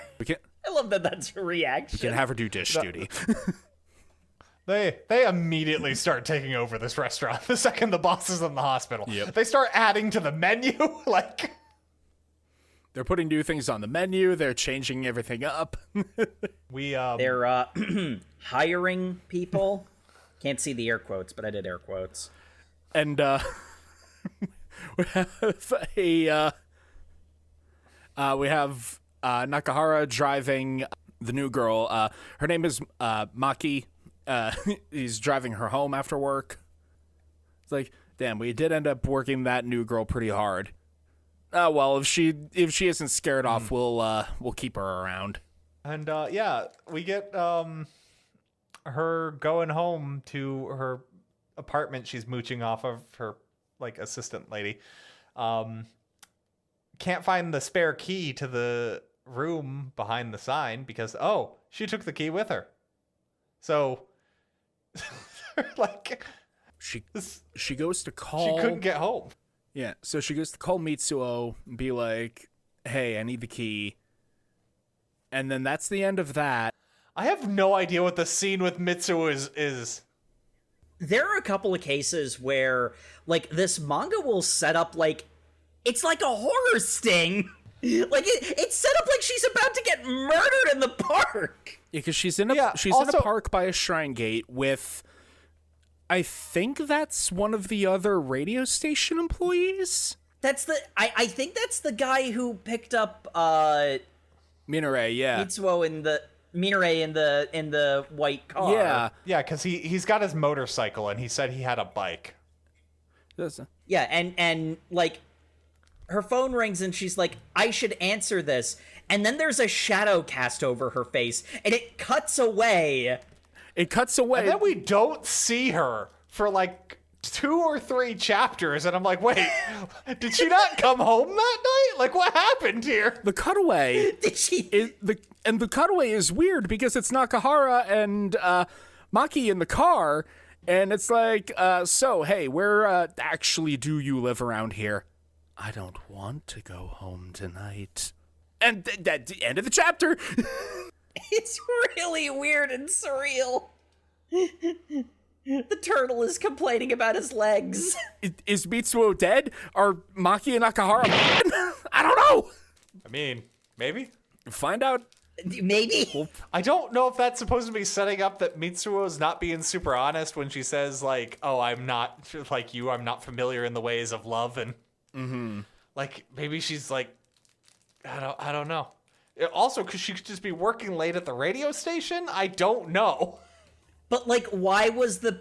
I love that that's her reaction. We can have her do dish duty. They immediately start taking over this restaurant the second the boss is in the hospital. Yep. They start adding to the menu, like... They're putting new things on the menu. They're changing everything up. They're hiring people. Can't see the air quotes, but I did air quotes. And we have Nakahara driving the new girl. Her name is Maki. He's driving her home after work. It's like, damn, we did end up working that new girl pretty hard. Oh well, if she isn't scared off, we'll keep her around. And we get her going home to her apartment she's mooching off of, her like assistant lady. Can't find the spare key to the room behind the sign because, she took the key with her. So, like, she goes to call. She couldn't get home. Yeah, so she goes to call Mitsuo and be like, hey, I need the key. And then that's the end of that. I have no idea what the scene with Mitsuo is. There are a couple of cases where, like, this manga will set up, like, it's like a horror sting. Like, it's set up like she's about to get murdered in the park. Yeah, because she's in a park by a shrine gate with, I think that's one of the other radio station employees. I think that's the guy who picked up Minare, yeah. Mitsuo in the white car. Yeah. Yeah, because he's got his motorcycle and he said he had a bike. Yeah, and like, her phone rings and she's like, I should answer this. And then there's a shadow cast over her face and it cuts away. And then we don't see her for like 2 or 3 chapters. And I'm like, wait, did she not come home that night? Like, what happened here? The cutaway. Did she? The cutaway is weird because it's Nakahara and Maki in the car. And it's like, so, hey, where actually do you live around here? I don't want to go home tonight. And that's the end of the chapter. It's really weird and surreal. The turtle is complaining about his legs. Is Mitsuo dead? Are Maki and Nakahara I don't know. I mean, maybe. Find out. Maybe. I don't know if that's supposed to be setting up that Mitsuo's not being super honest when she says, like, oh, I'm not like you. I'm not familiar in the ways of love. And like, maybe she's like, I don't know. Also, because she could just be working late at the radio station. I don't know. But like, why was the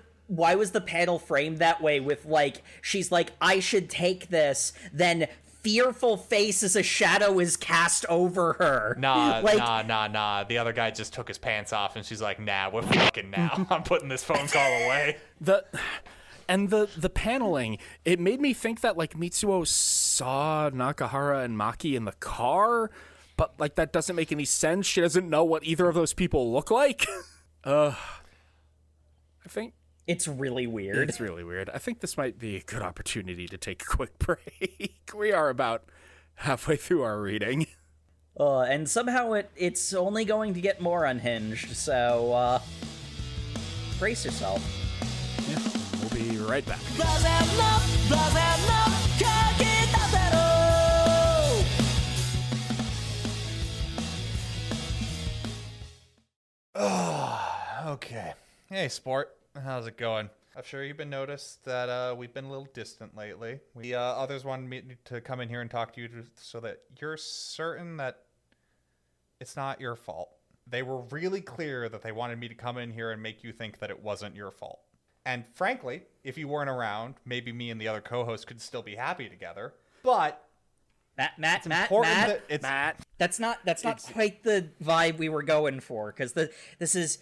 panel framed that way with, like, she's like, I should take this, then fearful face as a shadow is cast over her. Nah. The other guy just took his pants off and she's like, nah, we're fucking now. I'm putting this phone call away. The paneling, it made me think that, like, Mitsuo saw Nakahara and Maki in the car, but, like, that doesn't make any sense. She doesn't know what either of those people look like. I think it's really weird. It's really weird. I think this might be a good opportunity to take a quick break. We are about halfway through our reading. And somehow it's only going to get more unhinged, so brace yourself. Yeah, we'll be right back. Okay. Hey, Sport. How's it going? I'm sure you've been noticed that we've been a little distant lately. Others wanted me to come in here and talk to you so that you're certain that it's not your fault. They were really clear that they wanted me to come in here and make you think that it wasn't your fault. And frankly, if you weren't around, maybe me and the other co-hosts could still be happy together. But Matt. That's not quite the vibe we were going for, because this is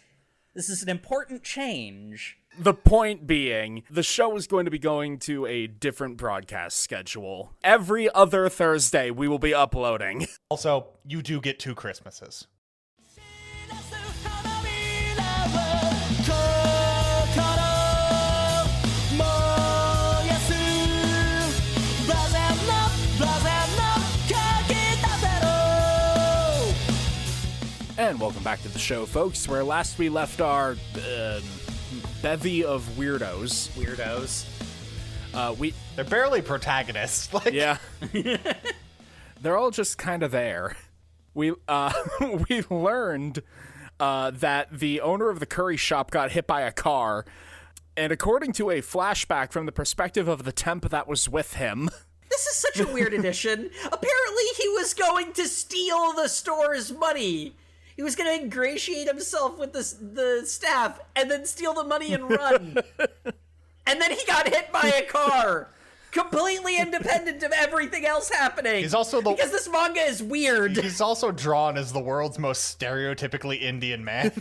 an important change. The point being, the show is going to be going to a different broadcast schedule. Every other Thursday, we will be uploading. Also, you do get 2 Christmases. And welcome back to the show, folks, where last we left our bevy of weirdos. They're barely protagonists. Yeah. They're all just kind of there. We learned that the owner of the curry shop got hit by a car, and according to a flashback from the perspective of the temp that was with him... This is such a weird addition. Apparently he was going to steal the store's money. He was going to ingratiate himself with the staff and then steal the money and run. And then he got hit by a car. Completely independent of everything else happening. He's also because this manga is weird. He's also drawn as the world's most stereotypically Indian man.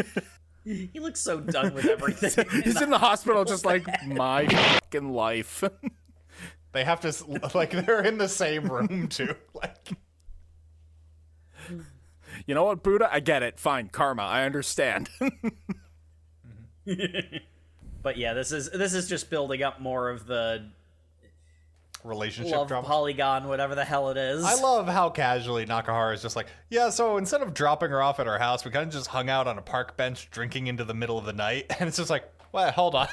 He looks so done with everything. He's in the hospital just like, my fucking life. They have to, like, they're in the same room, too. Like... You know what, Buddha? I get it. Fine, karma. I understand. But yeah, this is just building up more of the relationship love drama. polygon, whatever the hell it is. I love how casually Nakahara is just like, yeah, so instead of dropping her off at her house, we kind of just hung out on a park bench drinking into the middle of the night. And it's just like, wait, hold on.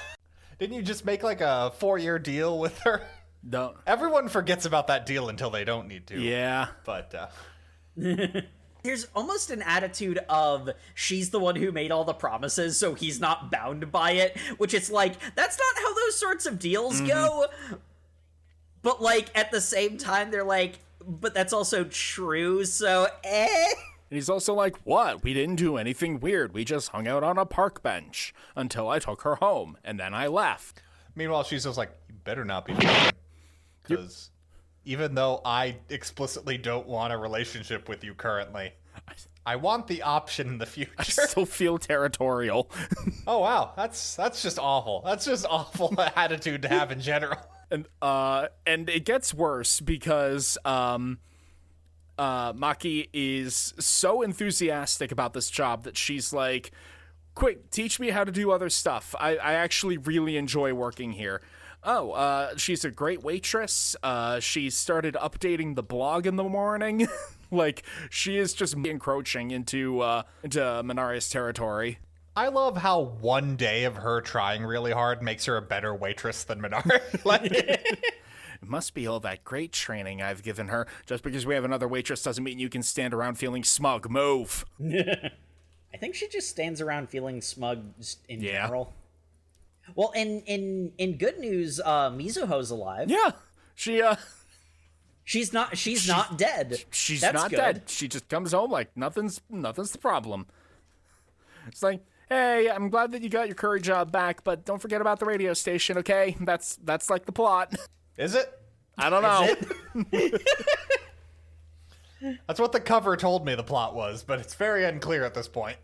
Didn't you just make like a 4-year deal with her? No. Everyone forgets about that deal until they don't need to. Yeah. But, There's almost an attitude of she's the one who made all the promises, so he's not bound by it, which it's like, that's not how those sorts of deals go. But, like, at the same time, they're like, but that's also true, so And he's also like, what? We didn't do anything weird. We just hung out on a park bench until I took her home, and then I left. meanwhile, she's just like, you better not be because even though I explicitly don't want a relationship with you currently, I want the option in the future. I still feel territorial. Oh, wow. That's just awful. That's just awful attitude to have in general. And it gets worse because Maki is so enthusiastic about this job that she's like, quick, teach me how to do other stuff. I actually really enjoy working here. She's a great waitress. She started updating the blog in the morning. Like, she is just encroaching into Minari's territory. I love how one day of her trying really hard makes her a better waitress than Minari. It must be all that great training I've given her. Just because we have another waitress doesn't mean you can stand around feeling smug. Move. I think she just stands around feeling smug in general. Well, in good news, Mizuho's alive. Yeah. She's not dead. She's That's not good. dead. She just comes home like nothing's the problem. It's like, hey, I'm glad that you got your curry job back, but don't forget about the radio station, okay? That's like the plot. Is it? I don't know. That's what the cover told me the plot was, but it's very unclear at this point.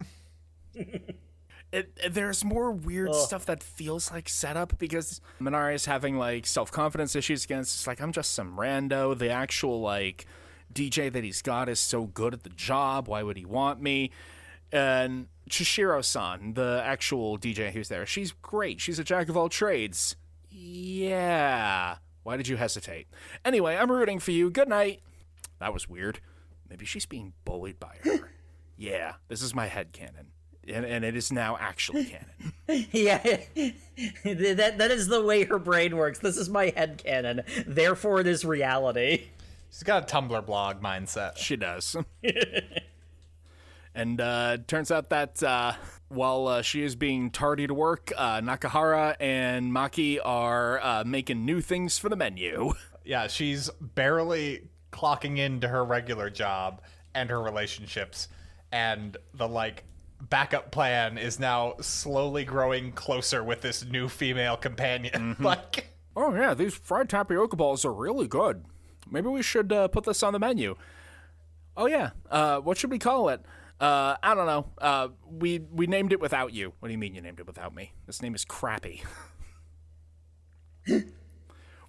There's more weird stuff that feels like setup because Minari is having like self-confidence issues again. It's just like, I'm just some rando. The actual like DJ that he's got is so good at the job. Why would he want me? And Chishiro-san, the actual DJ who's there, she's great. She's a jack of all trades. Yeah. Why did you hesitate? Anyway, I'm rooting for you. Good night. That was weird. Maybe she's being bullied by her. Yeah, this is my headcanon. And it is now actually canon. Yeah, that is the way her brain works. This is my headcanon. Therefore, it is reality. She's got a Tumblr blog mindset. She does. And turns out that while she is being tardy to work, Nakahara and Maki are making new things for the menu. Yeah, she's barely clocking into her regular job and her relationships, and the like backup plan is now slowly growing closer with this new female companion. Like, Oh yeah, these fried tapioca balls are really good. Maybe we should put this on the menu. Oh yeah, what should we call it? I don't know. We named it without you. What do you mean you named it without me? This name is Crappy.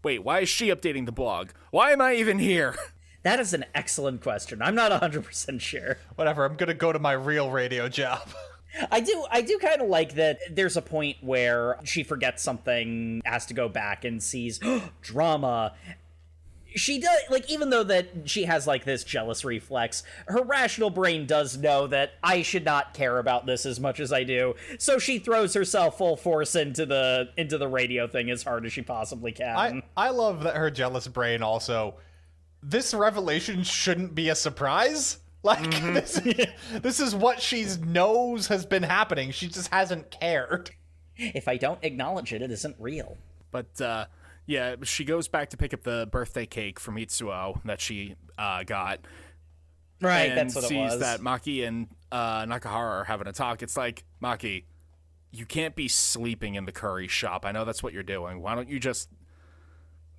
Wait, why is she updating the blog? Why am I even here? That is an excellent question. I'm not 100% sure. whatever, I'm gonna go to my real radio job. I do kind of like that there's a point where she forgets something, has to go back and sees drama. She does, like, even though that she has, like, this jealous reflex, her rational brain does know that I should not care about this as much as I do, so she throws herself full force into the radio thing as hard as she possibly can. I love that her jealous brain also, this revelation shouldn't be a surprise. Like, this is what she knows has been happening. She just hasn't cared. If I don't acknowledge it, it isn't real. But, yeah, she goes back to pick up the birthday cake from Itsuo that she got. Right, and that's what it was. sees that Maki and Nakahara are having a talk. It's like, Maki, you can't be sleeping in the curry shop. I know that's what you're doing. Why don't you just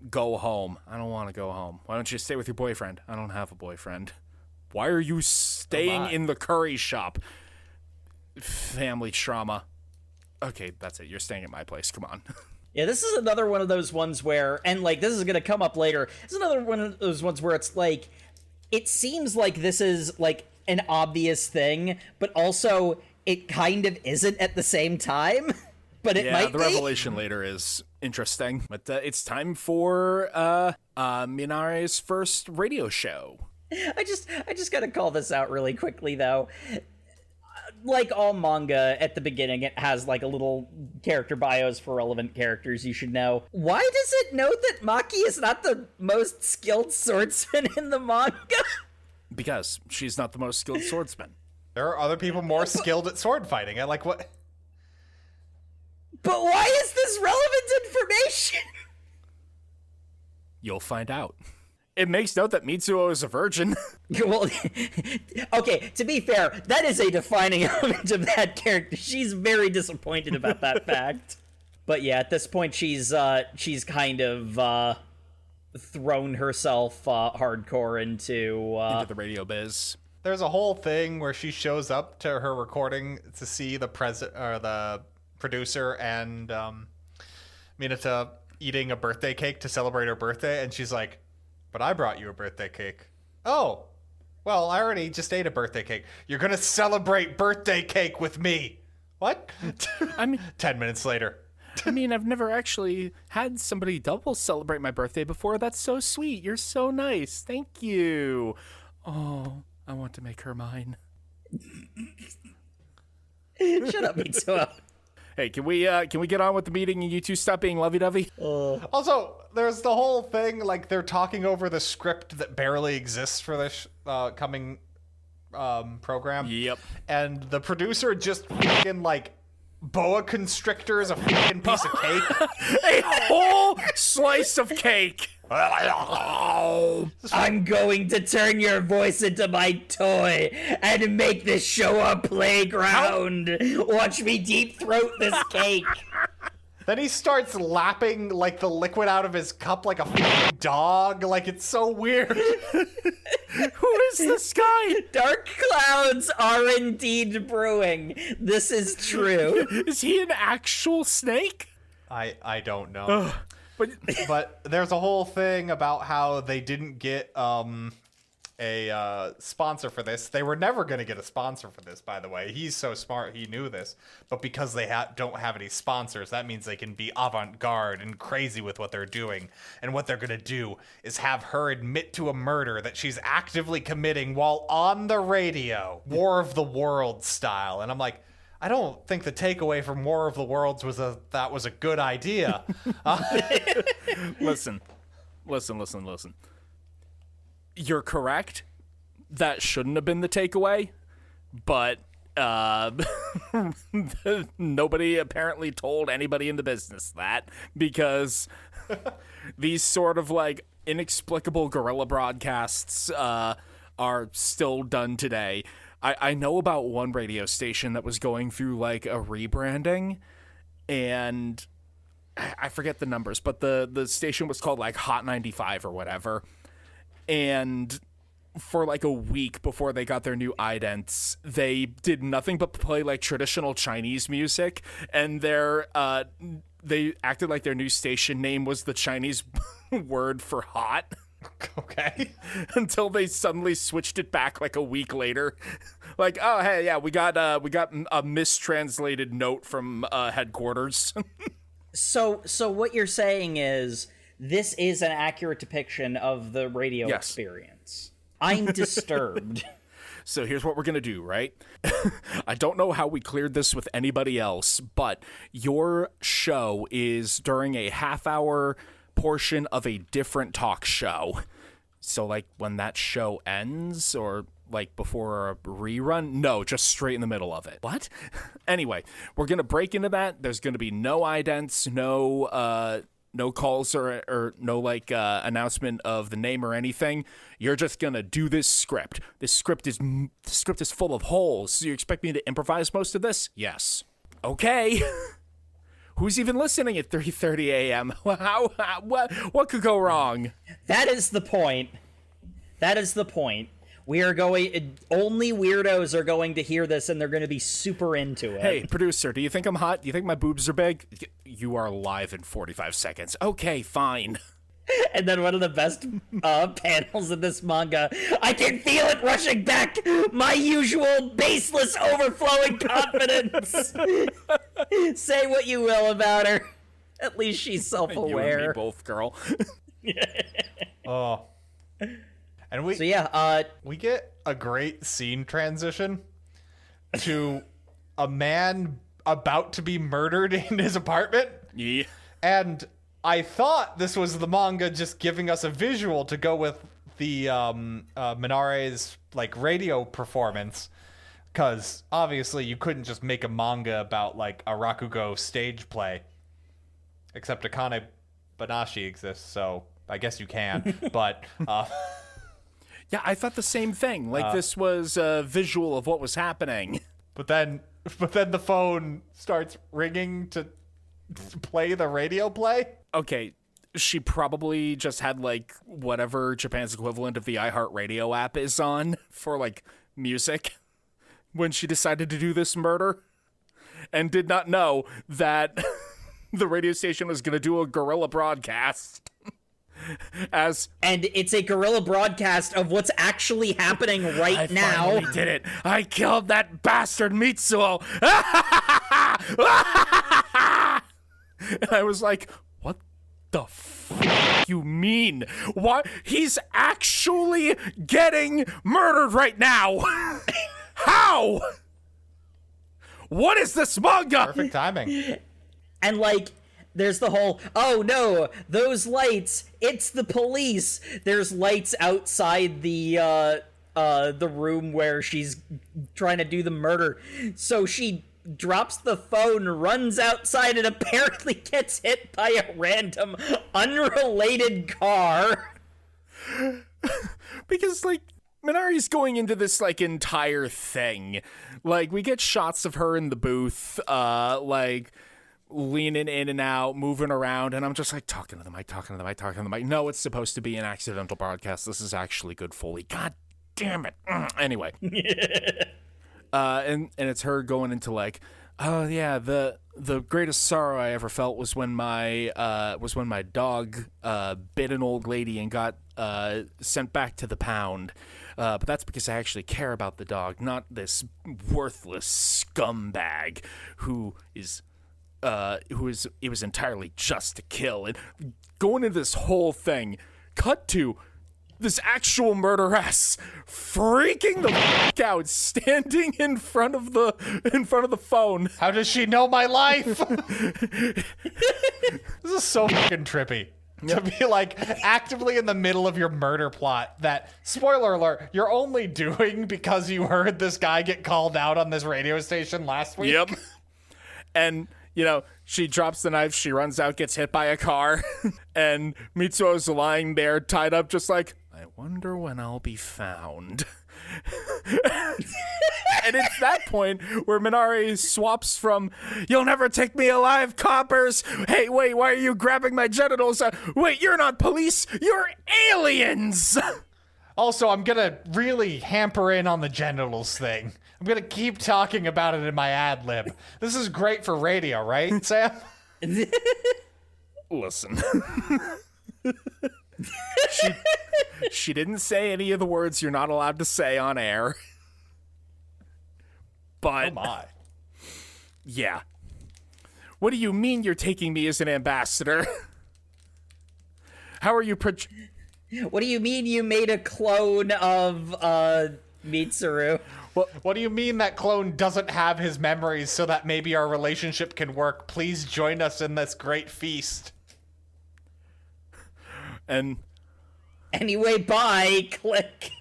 go home? I don't want to go home. Why don't you stay with your boyfriend? I don't have a boyfriend. Why are you staying in the curry shop? Family trauma. Okay, that's it. You're staying at my place. Come on. Yeah, this is another one of those ones where, and like, this is going to come up later, it's another one of those ones where it's like, it seems like this is, like, an obvious thing, but also it kind of isn't at the same time. But it might the be. revelation later is interesting. But it's time for Minare's first radio show. I just gotta call this out really quickly, though. Like all manga, at the beginning, it has like a little character bios for relevant characters you should know. Why does it note that Maki is not the most skilled swordsman in the manga? Because she's not the most skilled swordsman. There are other people more skilled at sword fighting. I like what... But why is this relevant information? You'll find out. It makes note that Mitsuo is a virgin. Well, okay, to be fair, that is a defining element of that character. She's very disappointed about that fact. But yeah, at this point, she's kind of thrown herself hardcore into the radio biz. There's a whole thing where she shows up to her recording to see the the producer and Minato eating a birthday cake to celebrate her birthday, and she's like, "But I brought you a birthday cake." "Oh, well, I already just ate a birthday cake." "You're gonna celebrate birthday cake with me." "What?" I mean, 10 minutes later. I mean, I've never actually had somebody double celebrate my birthday before. That's so sweet. You're so nice. Thank you. Oh, I want to make her mine. Shut up, Mitsuo. Hey, can we get on with the meeting and you two stop being lovey-dovey? Also, there's the whole thing, like, they're talking over the script that barely exists for this coming program. Yep. And the producer just fucking, like, boa constrictors a fucking piece of cake. A whole slice of cake. I'm going to turn your voice into my toy and make this show a playground. Watch me deep throat this cake. Then he starts lapping, like, the liquid out of his cup like a fucking dog. Like, it's so weird. Who is this guy? Dark clouds are indeed brewing. This is true. Is he an actual snake? I don't know. But But there's a whole thing about how they didn't get a sponsor for this. They were never going to get a sponsor for this, by the way. He's so smart, he knew this. But because they don't have any sponsors, that means they can be avant-garde and crazy with what they're doing. And what they're going to do is have her admit to a murder that she's actively committing while on the radio. War of the Worlds style. And I'm like, I don't think the takeaway from War of the Worlds was that was a good idea. Listen. You're correct. That shouldn't have been the takeaway, but nobody apparently told anybody in the business that, because these sort of like inexplicable guerrilla broadcasts are still done today. I know about one radio station that was going through like a rebranding, and I forget the numbers, but the station was called like Hot 95 or whatever. And for like a week before they got their new idents, they did nothing but play like traditional Chinese music, and they acted like their new station name was the Chinese word for hot. Okay. Until they suddenly switched it back like a week later. Like, oh hey, yeah, we got a mistranslated note from headquarters. So what you're saying is this is an accurate depiction of the radio experience. I'm disturbed. So here's what we're going to do, right? I don't know how we cleared this with anybody else, but your show is during a half-hour portion of a different talk show. So, like, when that show ends, or, like, before a rerun? No, just straight in the middle of it. What? Anyway, we're going to break into that. There's going to be no idents, no calls or no like announcement of the name or anything. You're just gonna do this script. The script is full of holes. So you expect me to improvise most of this? Yes. Okay. Who's even listening at 3:30 a.m.? What could go wrong? That is the point. We are only weirdos are going to hear this, and they're going to be super into it. Hey, producer, do you think I'm hot? Do you think my boobs are big? You are live in 45 seconds. Okay, fine. And then one of the best panels in this manga, I can feel it rushing back, my usual baseless overflowing confidence. Say what you will about her. At least she's self-aware. You and me both, girl. Oh. And we we get a great scene transition to a man about to be murdered in his apartment. Yeah. And I thought this was the manga just giving us a visual to go with the Minare's like radio performance, because obviously you couldn't just make a manga about like a Rakugo stage play, except Akane Banashi exists, so I guess you can. But yeah, I thought the same thing. Like this was a visual of what was happening. But then the phone starts ringing to play the radio play. Okay, she probably just had like whatever Japan's equivalent of the iHeartRadio app is on for like music when she decided to do this murder, and did not know that the radio station was going to do a guerrilla broadcast. And it's a guerrilla broadcast of what's actually happening right now. I finally did it. I killed that bastard Mitsuo. And I was like, what the fuck you mean? What? He's actually getting murdered right now. How? What is this manga? Perfect timing. And like, there's the whole, oh no, those lights, it's the police. There's lights outside the room where she's trying to do the murder. So she drops the phone, runs outside, and apparently gets hit by a random, unrelated car. Because, like, Minari's going into this, like, entire thing. Like, we get shots of her in the booth, like, leaning in and out, moving around, and I'm just like, talking to the mic. No, it's supposed to be an accidental broadcast. This is actually good Foley. God damn it. Anyway. And it's her going into like, oh yeah, the greatest sorrow I ever felt was when my dog bit an old lady and got sent back to the pound. But that's because I actually care about the dog, not this worthless scumbag it was entirely just to kill. And going into this whole thing, cut to this actual murderess freaking the fuck out, standing in front of the phone. How does she know my life? This is so fucking trippy. To be like actively in the middle of your murder plot that, spoiler alert, you're only doing because you heard this guy get called out on this radio station last week. Yep. And, you know, she drops the knife, she runs out, gets hit by a car, and Mitsuo's lying there tied up just like, I wonder when I'll be found. And it's that point where Minari swaps from, you'll never take me alive, coppers. Hey, wait, why are you grabbing my genitals? Wait, you're not police, you're aliens. Also, I'm gonna really hamper in on the genitals thing. I'm gonna keep talking about it in my ad lib. This is great for radio, right, Sam? Listen. She didn't say any of the words you're not allowed to say on air. But, oh my. Yeah. What do you mean you're taking me as an ambassador? How are you What do you mean you made a clone of Mitsuru? What do you mean that clone doesn't have his memories so that maybe our relationship can work? Please join us in this great feast. And anyway, bye. Click.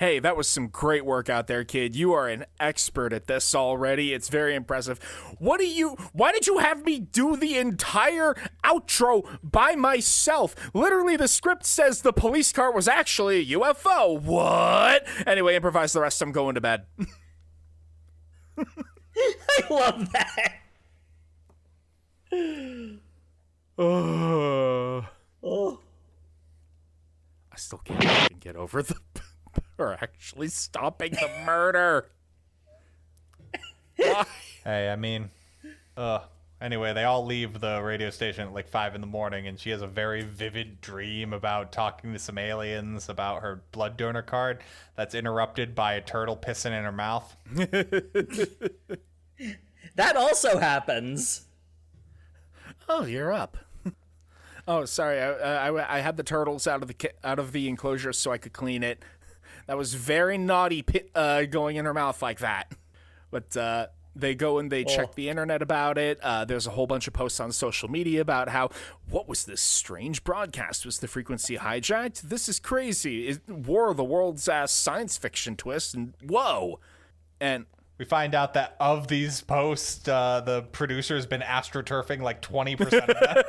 Hey, that was some great work out there, kid. You are an expert at this already. It's very impressive. Why did you have me do the entire outro by myself? Literally, the script says the police car was actually a UFO. What? Anyway, improvise the rest. I'm going to bed. I love that. I still can't even get over her actually stopping the murder. Why? Hey, I mean, Anyway, they all leave the radio station at like 5 in the morning, and she has a very vivid dream about talking to some aliens about her blood donor card that's interrupted by a turtle pissing in her mouth. That also happens. Oh, you're up. Oh, sorry. I had the turtles out of the enclosure so I could clean it. That was very naughty, going in her mouth like that. But they go and they check the internet about it. There's a whole bunch of posts on social media about how, what was this strange broadcast? Was the frequency hijacked? This is crazy. War of the Worlds ass science fiction twist, and whoa. And we find out that of these posts, the producer's been astroturfing like 20% of that.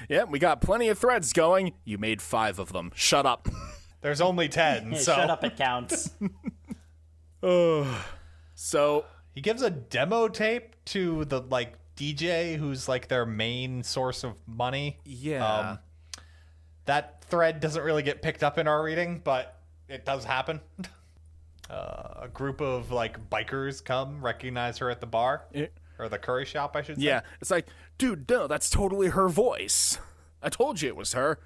Yeah, we got plenty of threads going. You made 5 of them. Shut up. There's only 10, so... Shut up, it counts. So he gives a demo tape to the like DJ who's like their main source of money. Yeah. That thread doesn't really get picked up in our reading, but it does happen. A group of like bikers come, recognize her at the bar. Or the curry shop, I should say. Yeah, it's like, dude, no, that's totally her voice. I told you it was her.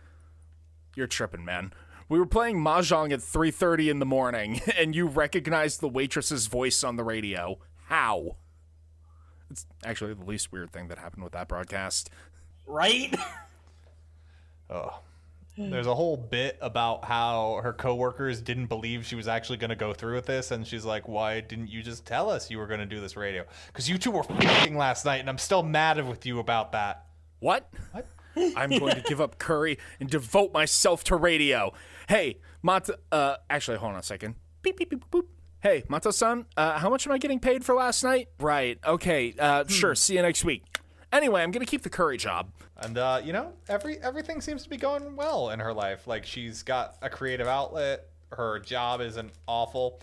You're tripping, man. We were playing Mahjong at 3:30 in the morning, and you recognized the waitress's voice on the radio. How? It's actually the least weird thing that happened with that broadcast. Right? Oh. There's a whole bit about how her coworkers didn't believe she was actually going to go through with this, and she's like, why didn't you just tell us you were going to do this radio? Because you two were f***ing last night, and I'm still mad with you about that. What? I'm going to give up curry and devote myself to radio. Hey, actually, hold on a second. Beep, beep, beep, boop. Hey, Mato-san, how much am I getting paid for last night? Right, okay, sure, see you next week. Anyway, I'm going to keep the curry job. And, everything seems to be going well in her life. Like, she's got a creative outlet. Her job isn't awful.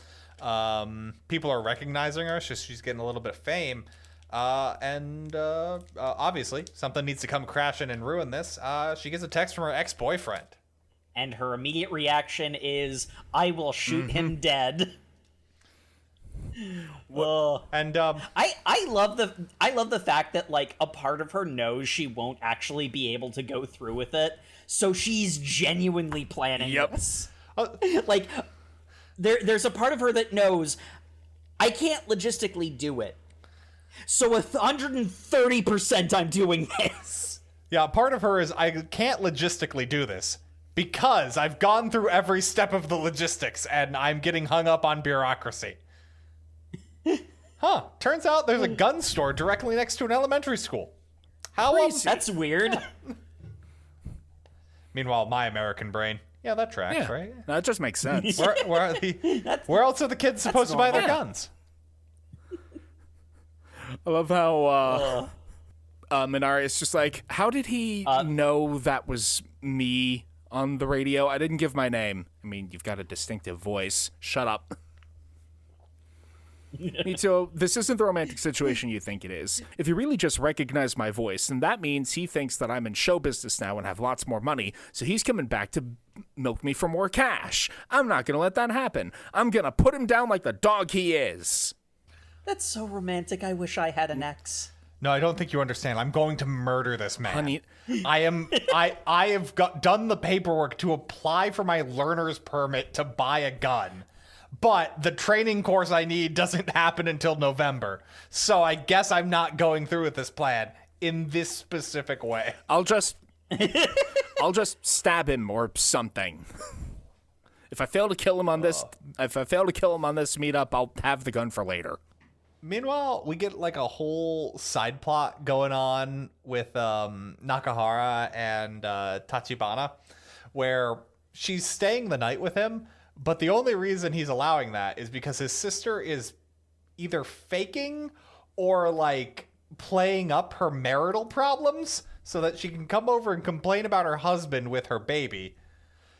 People are recognizing her. She's getting a little bit of fame. Obviously, something needs to come crashing and ruin this. She gets a text from her ex-boyfriend. And her immediate reaction is, I will shoot him dead. And I love the fact that like a part of her knows she won't actually be able to go through with it, so she's genuinely planning this. Like there's a part of her that knows I can't logistically do it, so 130% I'm doing this. Yeah, part of her is I can't logistically do this because I've gone through every step of the logistics and I'm getting hung up on bureaucracy. Huh. Turns out there's a gun store directly next to an elementary school. How crazy. That's weird. Yeah. Meanwhile, my American brain. Yeah, that tracks, right? That just makes sense. Where else are the kids supposed to buy their guns? I love how Minari is just like, how did he know that was me on the radio? I didn't give my name. I mean, you've got a distinctive voice. Shut up. Mito, this isn't the romantic situation you think it is. If you really just recognize my voice, then that means he thinks that I'm in show business now and have lots more money, so he's coming back to milk me for more cash. I'm not going to let that happen. I'm going to put him down like the dog he is. That's so romantic. I wish I had an ex. No, I don't think you understand. I'm going to murder this man. Honey, I have done the paperwork to apply for my learner's permit to buy a gun. But the training course I need doesn't happen until November. So I guess I'm not going through with this plan in this specific way. I'll just stab him or something. If I fail to kill him on this meetup, I'll have the gun for later. Meanwhile, we get like a whole side plot going on with Nakahara and Tachibana, where she's staying the night with him. But the only reason he's allowing that is because his sister is either faking or like playing up her marital problems so that she can come over and complain about her husband with her baby,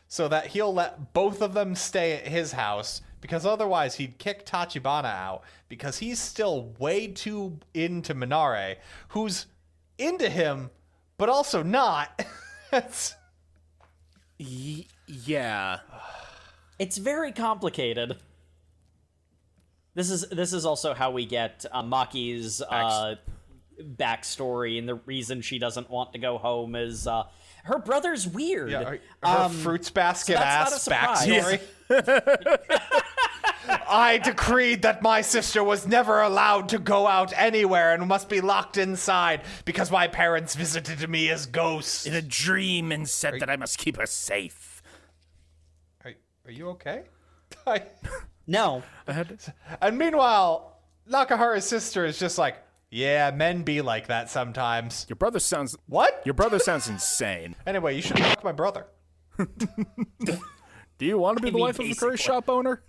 so that he'll let both of them stay at his house, because otherwise he'd kick Tachibana out because he's still way too into Minare, who's into him but also not. Yeah. It's very complicated. This is also how we get Maki's backstory, and the reason she doesn't want to go home is her brother's weird. Yeah, her fruits basket so ass backstory. I decreed that my sister was never allowed to go out anywhere and must be locked inside because my parents visited me as ghosts. In a dream and said that I must keep her safe. Are you okay? No. And meanwhile, Nakahara's sister is just like, yeah, men be like that sometimes. Your brother sounds... What? Your brother sounds insane. Anyway, you should fuck my brother. Do you want to be the wife of a curry shop owner?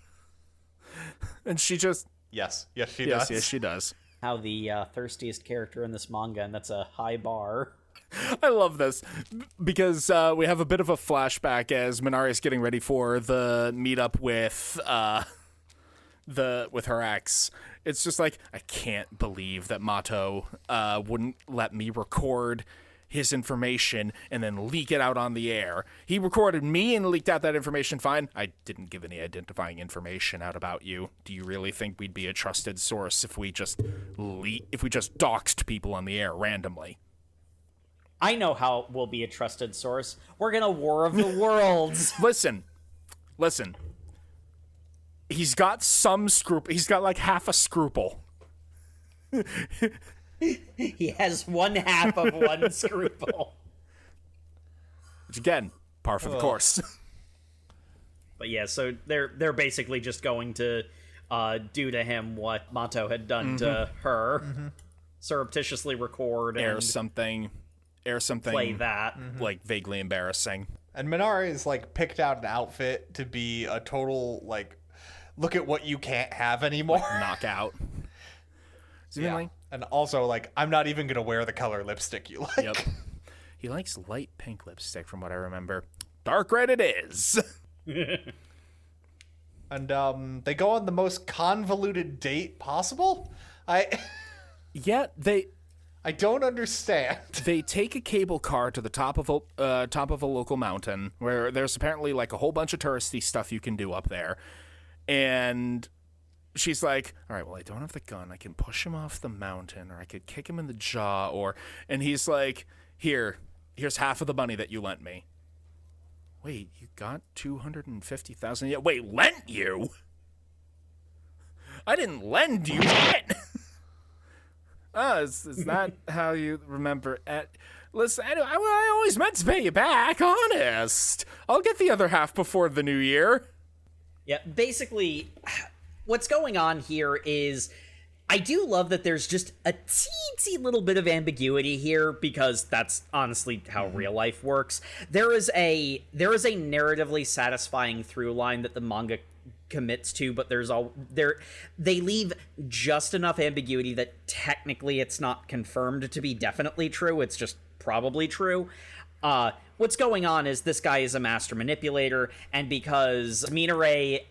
And she just... Yes, she does. Yes, she does. How the thirstiest character in this manga, and that's a high bar. I love this because we have a bit of a flashback as Minari is getting ready for the meetup with her ex. It's just like, I can't believe that Mato wouldn't let me record his information and then leak it out on the air. He recorded me and leaked out that information fine. I didn't give any identifying information out about you. Do you really think we'd be a trusted source if we just doxed people on the air randomly? I know how we'll be a trusted source. We're gonna War of the Worlds. Listen. He's got some scruple. He's got like half a scruple. He has one half of one scruple. Which again, par for the course. But yeah, so they're basically just going to do to him what Mato had done to her. Mm-hmm. Surreptitiously record and air something play that. Like vaguely embarrassing. And Minari is like picked out an outfit to be a total like, look at what you can't have anymore. Like, knockout. Yeah. And also, like, I'm not even going to wear the color lipstick you like. Yep. He likes light pink lipstick, from what I remember. Dark red it is. And they go on the most convoluted date possible? Yeah, I don't understand. They take a cable car to the top of a local mountain where there's apparently like a whole bunch of touristy stuff you can do up there. And she's like, all right, well, I don't have the gun. I can push him off the mountain, or I could kick him in the jaw, and he's like, here's half of the money that you lent me. Wait, you got 250,000? Yeah, wait, lent you? I didn't lend you shit. Is that how you remember it? Listen, I always meant to pay you back, honest. I'll get the other half before the new year. Yeah, basically, what's going on here is I do love that there's just a teensy little bit of ambiguity here, because that's honestly how real life works. There is a narratively satisfying through line that the manga commits to, but they leave just enough ambiguity that technically it's not confirmed to be definitely true. It's just probably true. What's going on is this guy is a master manipulator, and because Minare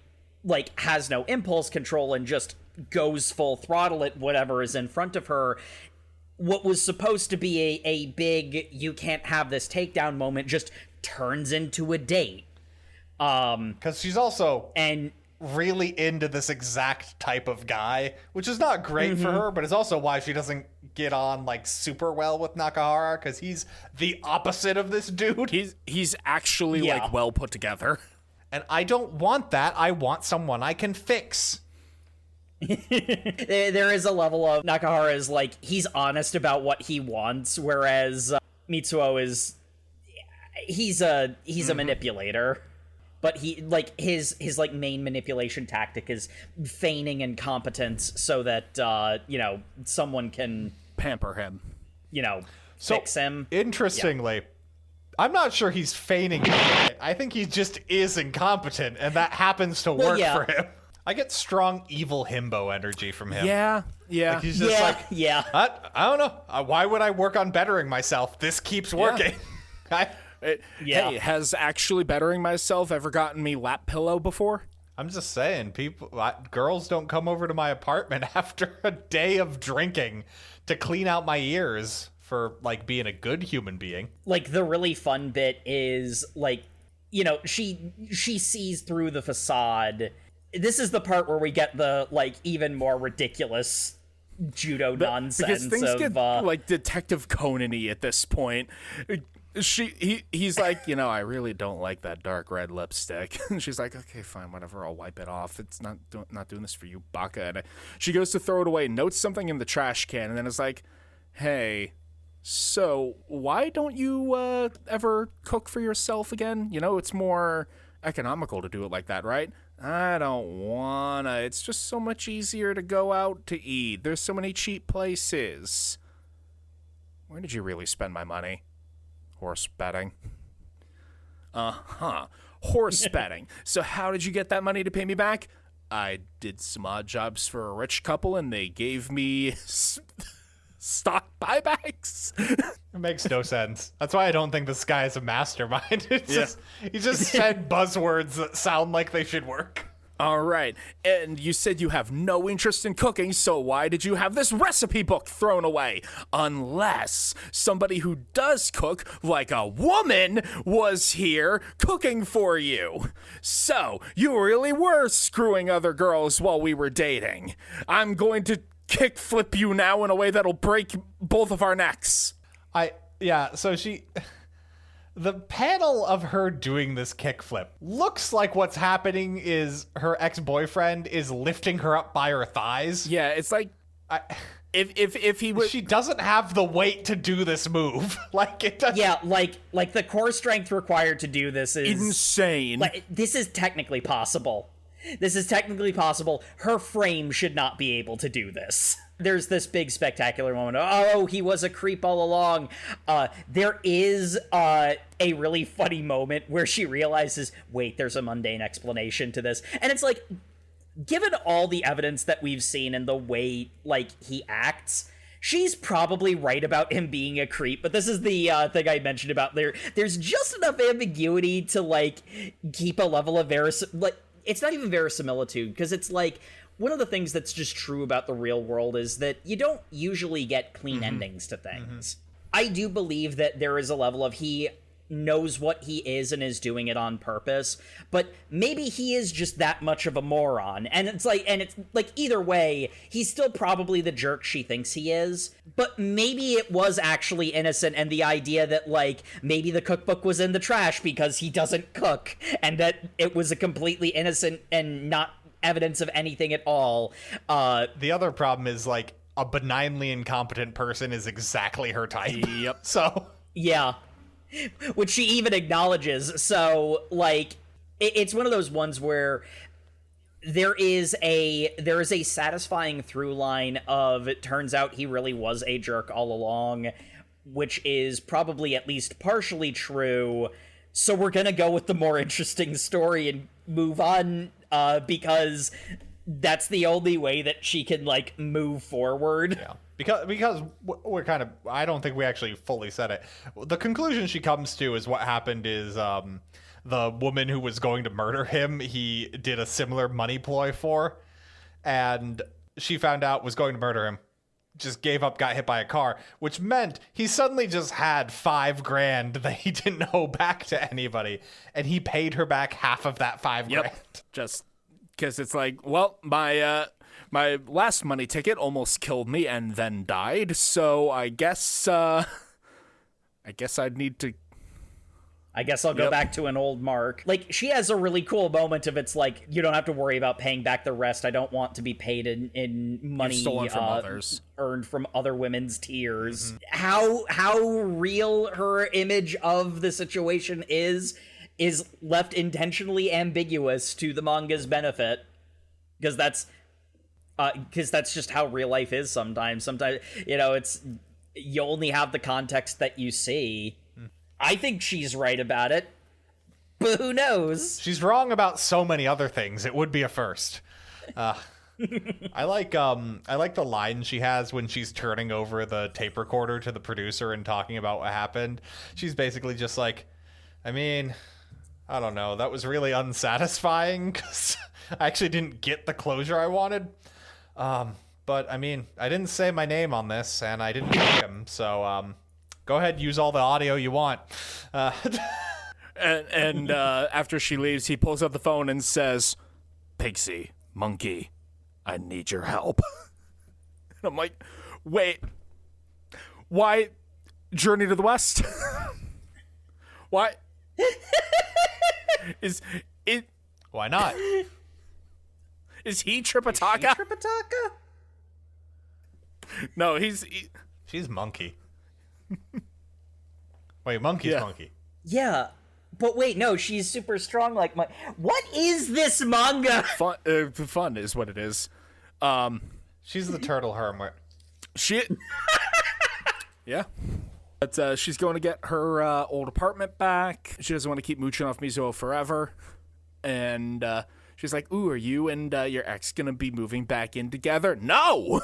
like has no impulse control and just goes full throttle at whatever is in front of her, what was supposed to be a big you can't have this takedown moment just turns into a date. Because she's also and really into this exact type of guy, which is not great for her, but it's also why she doesn't get on like super well with Nakahara, because he's the opposite of this dude. He's actually like well put together. And I don't want that. I want someone I can fix. There is a level of Nakahara is like, he's honest about what he wants, whereas Mitsuo is he's a manipulator. But he like his like main manipulation tactic is feigning incompetence so that someone can pamper him, fix him. Interestingly, I'm not sure he's feigning it. I think he just is incompetent, and that happens to work for him. I get strong evil himbo energy from him. Yeah. Like he's just I don't know. Why would I work on bettering myself? This keeps working. Hey, has actually bettering myself ever gotten me lap pillow before? I'm just saying, girls don't come over to my apartment after a day of drinking to clean out my ears for like being a good human being. Like the really fun bit is like, she sees through the facade this is the part where we get the, like, even more ridiculous judo nonsense. Because things get, like, Detective Conan-y at this point. He's like, I really don't like that dark red lipstick. And she's like, okay, fine, whatever, I'll wipe it off. It's not doing this for you, baka. And she goes to throw it away, notes something in the trash can, and then is like, hey, so why don't you ever cook for yourself again? It's more economical to do it like that, right? I don't wanna. It's just so much easier to go out to eat. There's so many cheap places. Where did you really spend my money? Horse betting. Uh-huh. Horse betting. So how did you get that money to pay me back? I did some odd jobs for a rich couple, and they gave me stock buybacks. It makes no sense. That's why I don't think this guy is a mastermind. He just said buzzwords that sound like they should work. All right. And you said you have no interest in cooking, so why did you have this recipe book thrown away? Unless somebody who does cook, like a woman, was here cooking for you. So, you really were screwing other girls while we were dating. I'm going to kickflip you now in a way that'll break both of our necks. So the panel of her doing this kickflip looks like what's happening is her ex-boyfriend is lifting her up by her thighs. Yeah, it's like if he was, she doesn't have the weight to do this move. Like it doesn't. Yeah, like the core strength required to do this is insane. Like, this is technically possible. Her frame should not be able to do this. There's this big spectacular moment. Oh, he was a creep all along. There is a really funny moment where she realizes, wait, there's a mundane explanation to this. And it's like, given all the evidence that we've seen and the way, like, he acts, she's probably right about him being a creep, but this is the thing I mentioned about there's just enough ambiguity to, like, keep a level of it's not even verisimilitude, because it's like, one of the things that's just true about the real world is that you don't usually get clean endings to things. I do believe that there is a level of he knows what he is and is doing it on purpose, but maybe he is just that much of a moron. And it's like either way, he's still probably the jerk she thinks he is, but maybe it was actually innocent, and the idea that, like, maybe the cookbook was in the trash because he doesn't cook, and that it was a completely innocent and not evidence of anything at all. The other problem is, like, a benignly incompetent person is exactly her type. Yep. So yeah, which she even acknowledges. So, like, it's one of those ones where there is a satisfying through line of, it turns out he really was a jerk all along, which is probably at least partially true. So we're gonna go with the more interesting story and move on, because that's the only way that she can, like, move forward. Yeah. Because we're kind of, I don't think we actually fully said it. The conclusion she comes to is what happened is the woman who was going to murder him, he did a similar money ploy for, and she found out was going to murder him. Just gave up, got hit by a car, which meant he suddenly just had $5,000 that he didn't owe back to anybody, and he paid her back half of that $5,000. Yep. Just because it's like, well, my last money ticket almost killed me and then died, so I guess I'd need to. I guess I'll go back to an old mark. Like, she has a really cool moment of, it's like, you don't have to worry about paying back the rest. I don't want to be paid in money stolen from others, earned from other women's tears. How real her image of the situation is left intentionally ambiguous to the manga's benefit, because that's just how real life is sometimes. Sometimes, it's, you only have the context that you see. I think she's right about it, but who knows? She's wrong about so many other things. It would be a first. I like the line she has when she's turning over the tape recorder to the producer and talking about what happened. She's basically just like, I mean, I don't know. That was really unsatisfying because I actually didn't get the closure I wanted. But I mean, I didn't say my name on this, and I didn't pay him, so go ahead, use all the audio you want. And after she leaves, he pulls out the phone and says, Pigsy, monkey, I need your help. And I'm like, wait, why Journey to the West? Why? Is it? Why not? Is he Tripitaka? Tripitaka? No, She's monkey. Wait, monkey's Yeah. monkey. Yeah. But wait, no, she's super strong like my... What is this manga? fun is what it is. She's the turtle hermit. She, yeah. But she's going to get her old apartment back. She doesn't want to keep mooching off Mizuho forever. And she's like, ooh, are you and your ex going to be moving back in together? No!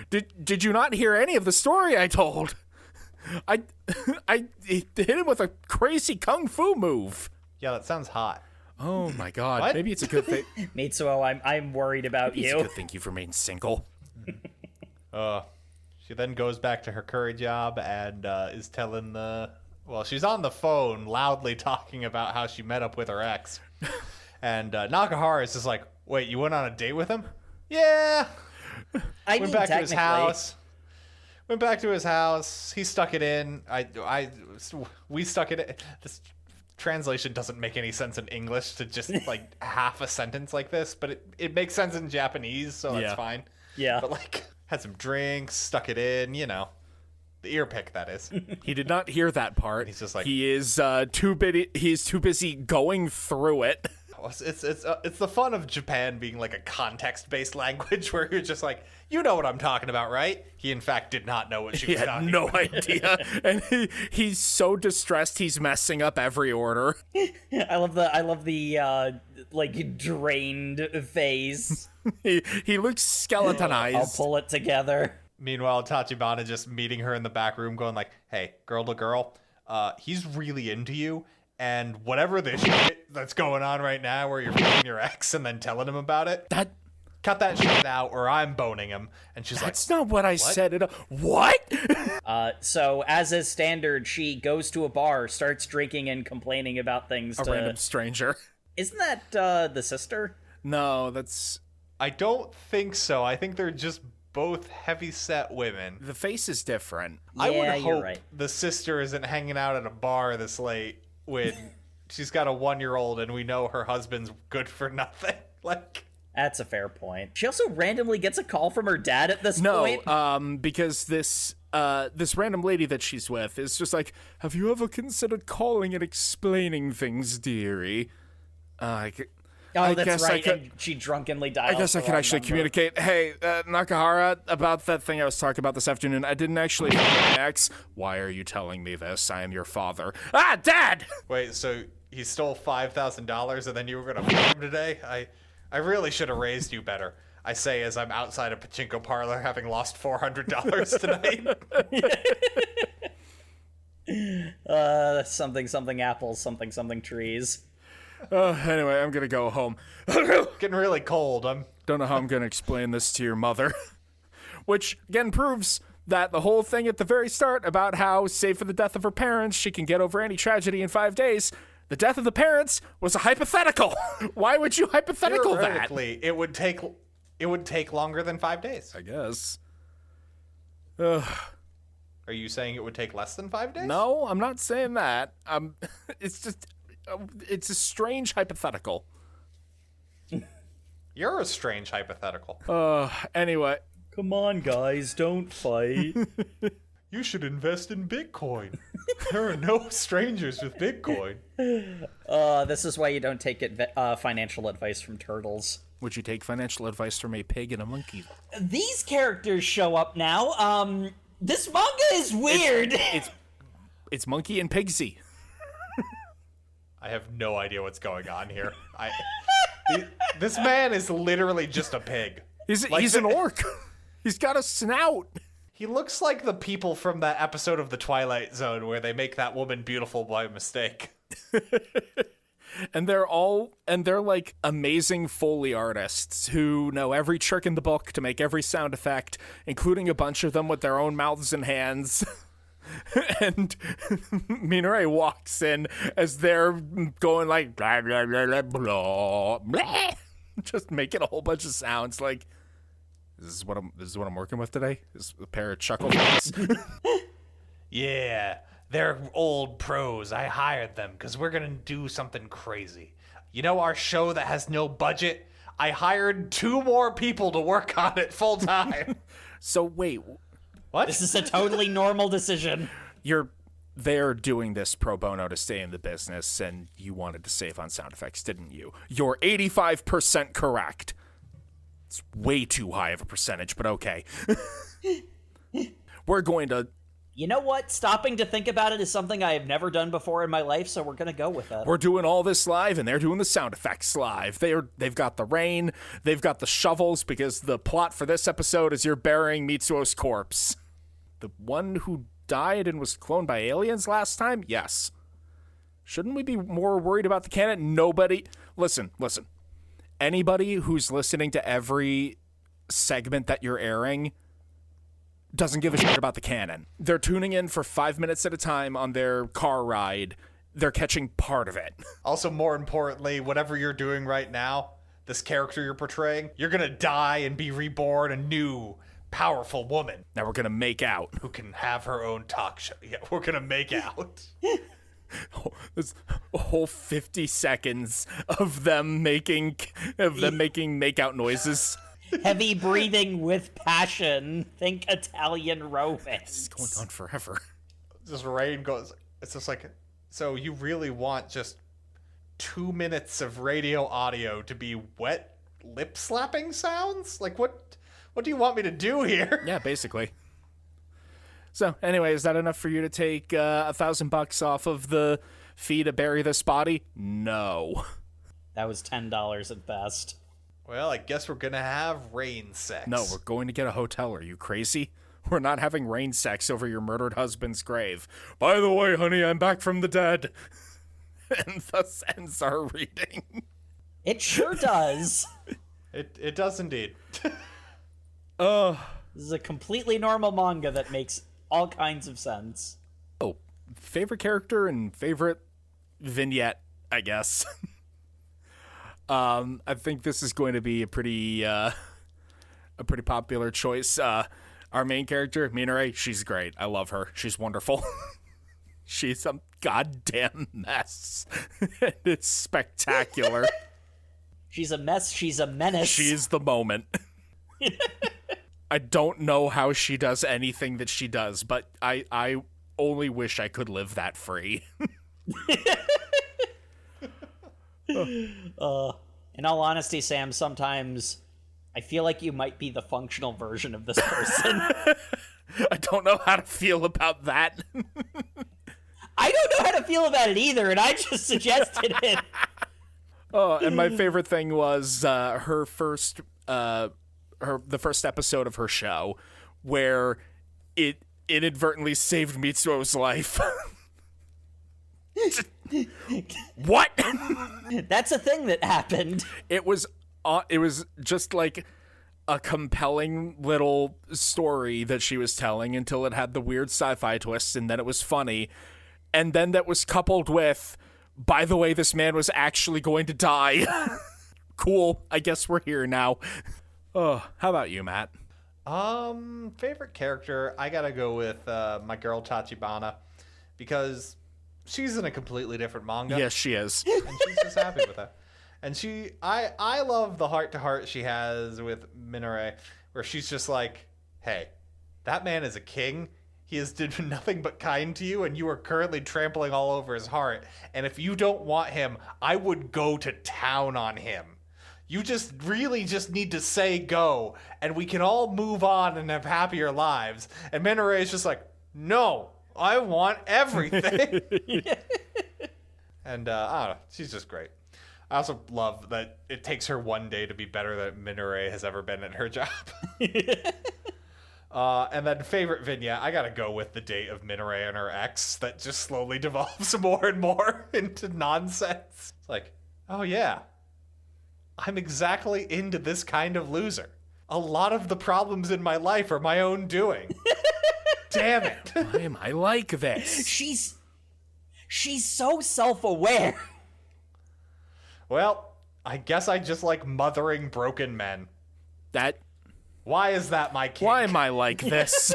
Did you not hear any of the story I told? I hit him with a crazy kung fu move. Yeah, that sounds hot. Oh my god. What? Maybe it's a good thing. Mitsuo, I'm worried about It's a you. good thing you've remained single. She then goes back to her curry job and is telling she's on the phone loudly talking about how she met up with her ex. And Nakahara is just like, wait, you went on a date with him? Yeah. Went back to his house. Went back to his house. He stuck it in. We stuck it in. This translation doesn't make any sense in English to just like half a sentence like this, but it makes sense in Japanese, so that's fine. Yeah. But like, had some drinks, stuck it in, you know. The ear pick, that is. He did not hear that part. He's just like, he is too busy going through it. It's the fun of Japan being like a context-based language where you're just like, you know what I'm talking about, right? He in fact did not know what she He was had talking no about. idea, and he's so distressed he's messing up every order. I love the like drained face. He looks skeletonized. I'll pull it together. Meanwhile, Tachibana just meeting her in the back room going like, hey, girl to girl, he's really into you, and whatever this shit that's going on right now where you're f***ing your ex and then telling him about it, cut that shit out or I'm boning him. And she's That's not what I said. What? So, as is standard, she goes to a bar, starts drinking and complaining about things A random stranger. Isn't that the sister? No, that's... I don't think so. I think they're just both heavy-set women. The face is different. I would Yeah, you're hope right. the sister isn't hanging out at a bar this late when she's got a 1-year-old and we know her husband's good for nothing. Like, That's a fair point. She also randomly gets a call from her dad at this point. No, because this random lady that she's with is just like, have you ever considered calling and explaining things, dearie? I That's guess right. I could, And she drunkenly died. I guess I could actually communicate. Hey, Nakahara, about that thing I was talking about this afternoon, I didn't actually X. Why are you telling me this? I am your father. Ah, Dad! wait, so he stole $5,000 and then you were going to f*** him today? I really should have raised you better. I say as I'm outside a pachinko parlor having lost $400 tonight. Something apples, something trees. Anyway, I'm gonna go home. Getting really cold. Don't know how I'm gonna explain this to your mother. Which, again, proves that the whole thing at the very start about how, save for the death of her parents, she can get over any tragedy in 5 days, the death of the parents was a hypothetical. Why would you hypothetical that? Theoretically, it would take longer than 5 days. I guess. Are you saying it would take less than 5 days? No, I'm not saying that. It's just, it's a strange hypothetical. You're a strange hypothetical. Anyway. Come on, guys, don't fight. You should invest in Bitcoin. There are no strangers with Bitcoin. This is why you don't take financial advice from turtles. Would you take financial advice from a pig and a monkey? These characters show up now. This manga is weird. It's Monkey and Pigsy. I have no idea what's going on here. This man is literally just a pig. He's an orc. He's got a snout. He looks like the people from that episode of The Twilight Zone where they make that woman beautiful by mistake. And they're like amazing Foley artists who know every trick in the book to make every sound effect, including a bunch of them with their own mouths and hands. And Minore walks in as they're going like blah blah blah blah blah. Blah. Just making a whole bunch of sounds like, this is what I'm working with today? Is a pair of chuckle things. Yeah, they're old pros. I hired them because we're going to do something crazy. You know our show that has no budget? I hired 2 more people to work on it full time. So wait, What? This is a totally normal decision. they're doing this pro bono to stay in the business, and you wanted to save on sound effects, didn't you? You're 85% correct. It's way too high of a percentage, but okay. We're going to... You know what? Stopping to think about it is something I have never done before in my life, so we're gonna go with it. We're doing all this live, and they're doing the sound effects live. They've got the rain, they've got the shovels, because the plot for this episode is you're burying Mitsuo's corpse. The one who died and was cloned by aliens last time? Yes. Shouldn't we be more worried about the canon? Nobody... Listen. Anybody who's listening to every segment that you're airing doesn't give a shit about the canon. They're tuning in for 5 minutes at a time on their car ride. They're catching part of it. Also, more importantly, whatever you're doing right now, this character you're portraying, you're going to die and be reborn a new, powerful woman. Now we're going to make out. Who can have her own talk show. Yeah, we're going to make out. This whole 50 seconds of them making make-out noises. Heavy breathing with passion. Think Italian romance. It's going on forever. Just rain goes. It's just like, so you really want just 2 minutes of radio audio to be wet lip slapping sounds? Like, what do you want me to do here? Yeah, basically. So, anyway, is that enough for you to take $1,000 off of the fee to bury this body? No. That was $10 at best. Well, I guess we're gonna have rain sex. No, we're going to get a hotel. Are you crazy? We're not having rain sex over your murdered husband's grave. By the way, honey, I'm back from the dead. And thus ends our reading. It sure does. It does indeed. This is a completely normal manga that makes all kinds of sense. Oh, favorite character and favorite vignette, I guess. I think this is going to be a pretty popular choice. Our main character, Minare, she's great. I love her. She's wonderful. She's a goddamn mess. It's spectacular. She's a mess. She's a menace. She's the moment. I don't know how she does anything that she does, but I only wish I could live that free. In all honesty, Sam, sometimes I feel like you might be the functional version of this person. I don't know how to feel about that. I don't know how to feel about it either, and I just suggested it. Oh, and my favorite thing was the first episode of her show, where it inadvertently saved Mitsuo's life. What? That's a thing that happened. It was just like a compelling little story that she was telling until it had the weird sci-fi twist, and then it was funny, and then that was coupled with, by the way, this man was actually going to die. Cool. I guess we're here now. Oh, how about you, Matt? Favorite character, I gotta go with my girl Tachibana, because she's in a completely different manga. Yes, she is. And she's just happy with that. And I love the heart-to-heart she has with Minare, where she's just like, hey, that man is a king. He has done nothing but kind to you, and you are currently trampling all over his heart. And if you don't want him, I would go to town on him. You just really just need to say go, and we can all move on and have happier lives. And Minare is just like, no, I want everything. And I don't know, she's just great. I also love that it takes her one day to be better than Minare has ever been at her job. And then favorite vignette, I gotta go with the date of Minare and her ex that just slowly devolves more and more into nonsense. It's like, oh yeah, I'm exactly into this kind of loser. A lot of the problems in my life are my own doing. Damn it. Why am I like this? She's so self-aware. Well, I guess I just like mothering broken men. That... Why is that my kink? Why am I like this?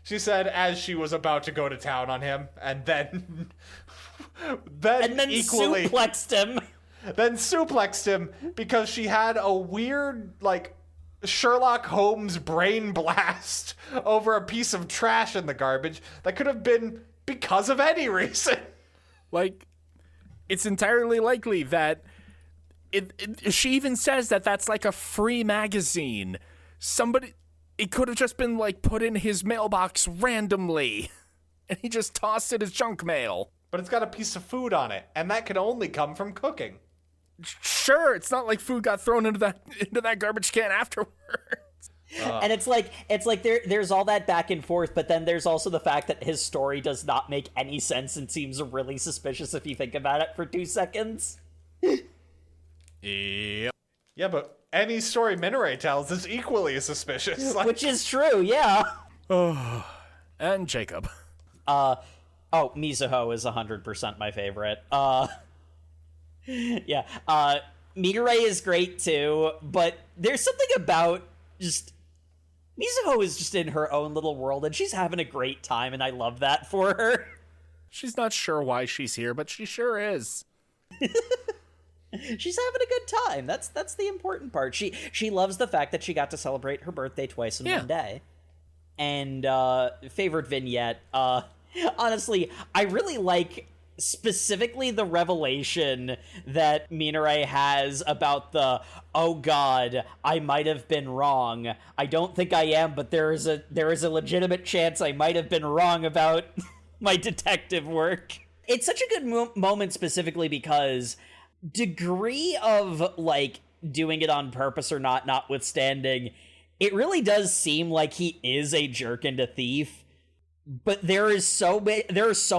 She said as she was about to go to town on him, and then equally suplexed him. Then suplexed him because she had a weird, like, Sherlock Holmes brain blast over a piece of trash in the garbage that could have been because of any reason. Like, it's entirely likely that she even says that that's like a free magazine. It could have just been like put in his mailbox randomly, and he just tossed it as junk mail. But it's got a piece of food on it, and that can only come from cooking. Sure, it's not like food got thrown into that garbage can afterwards. And it's like there's all that back and forth, but then there's also the fact that his story does not make any sense and seems really suspicious if you think about it for 2 seconds. Yep. Yeah, but any story Minaray tells is equally as suspicious. Which is true, yeah. And Jacob. Mizuho is 100% my favorite. Yeah. Minaray is great too, but there's something about just Mizuho is just in her own little world, and she's having a great time, and I love that for her. She's not sure why she's here, but she sure is. She's having a good time. That's the important part. She loves the fact that she got to celebrate her birthday twice in one day. And favorite vignette, honestly, I really like specifically the revelation that Minaray has about the, oh god, I might have been wrong. I don't think I am, but there is a legitimate chance I might have been wrong about my detective work. It's such a good moment specifically because degree of, like, doing it on purpose or not notwithstanding, it really does seem like he is a jerk and a thief, but there are so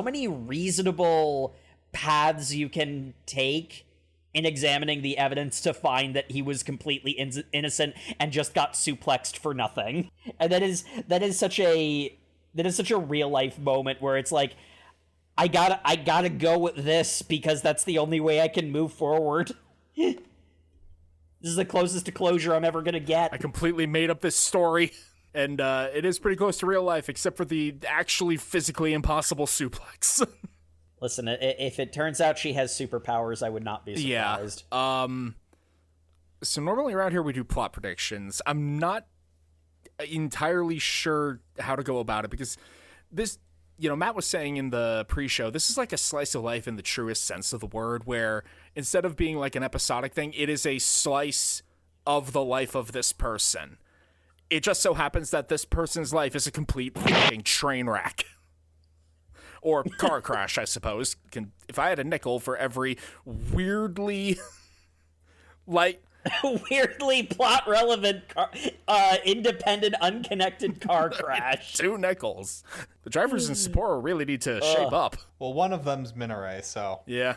many reasonable paths you can take in examining the evidence to find that he was completely innocent and just got suplexed for nothing. And that is such a real life moment where it's like, I gotta go with this because that's the only way I can move forward. This is the closest to closure I'm ever gonna get. I completely made up this story, and it is pretty close to real life, except for the actually physically impossible suplex. Listen, if it turns out she has superpowers, I would not be surprised. Yeah. So normally around here we do plot predictions. I'm not entirely sure how to go about it because this... Matt was saying in the pre-show, this is like a slice of life in the truest sense of the word, where instead of being like an episodic thing, it is a slice of the life of this person. It just so happens that this person's life is a complete fucking train wreck. Or car crash, I suppose. If I had a nickel for every weirdly... weirdly plot relevant independent unconnected car crash. 2 nickels. The drivers in Sapporo really need to shape up. Well, one of them's Minaray, so Yeah.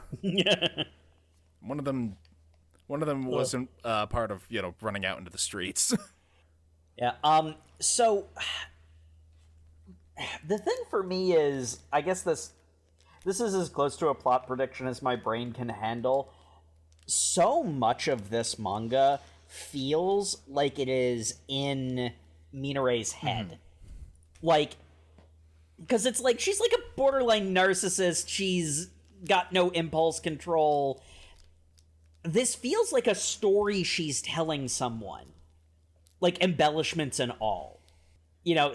One of them wasn't part of, running out into the streets. Yeah. So the thing for me is, I guess this is as close to a plot prediction as my brain can handle. So much of this manga feels like it is in Minaray's head. Mm-hmm. Like, because it's like, she's like a borderline narcissist, she's got no impulse control. This feels like a story she's telling someone. Like, embellishments and all.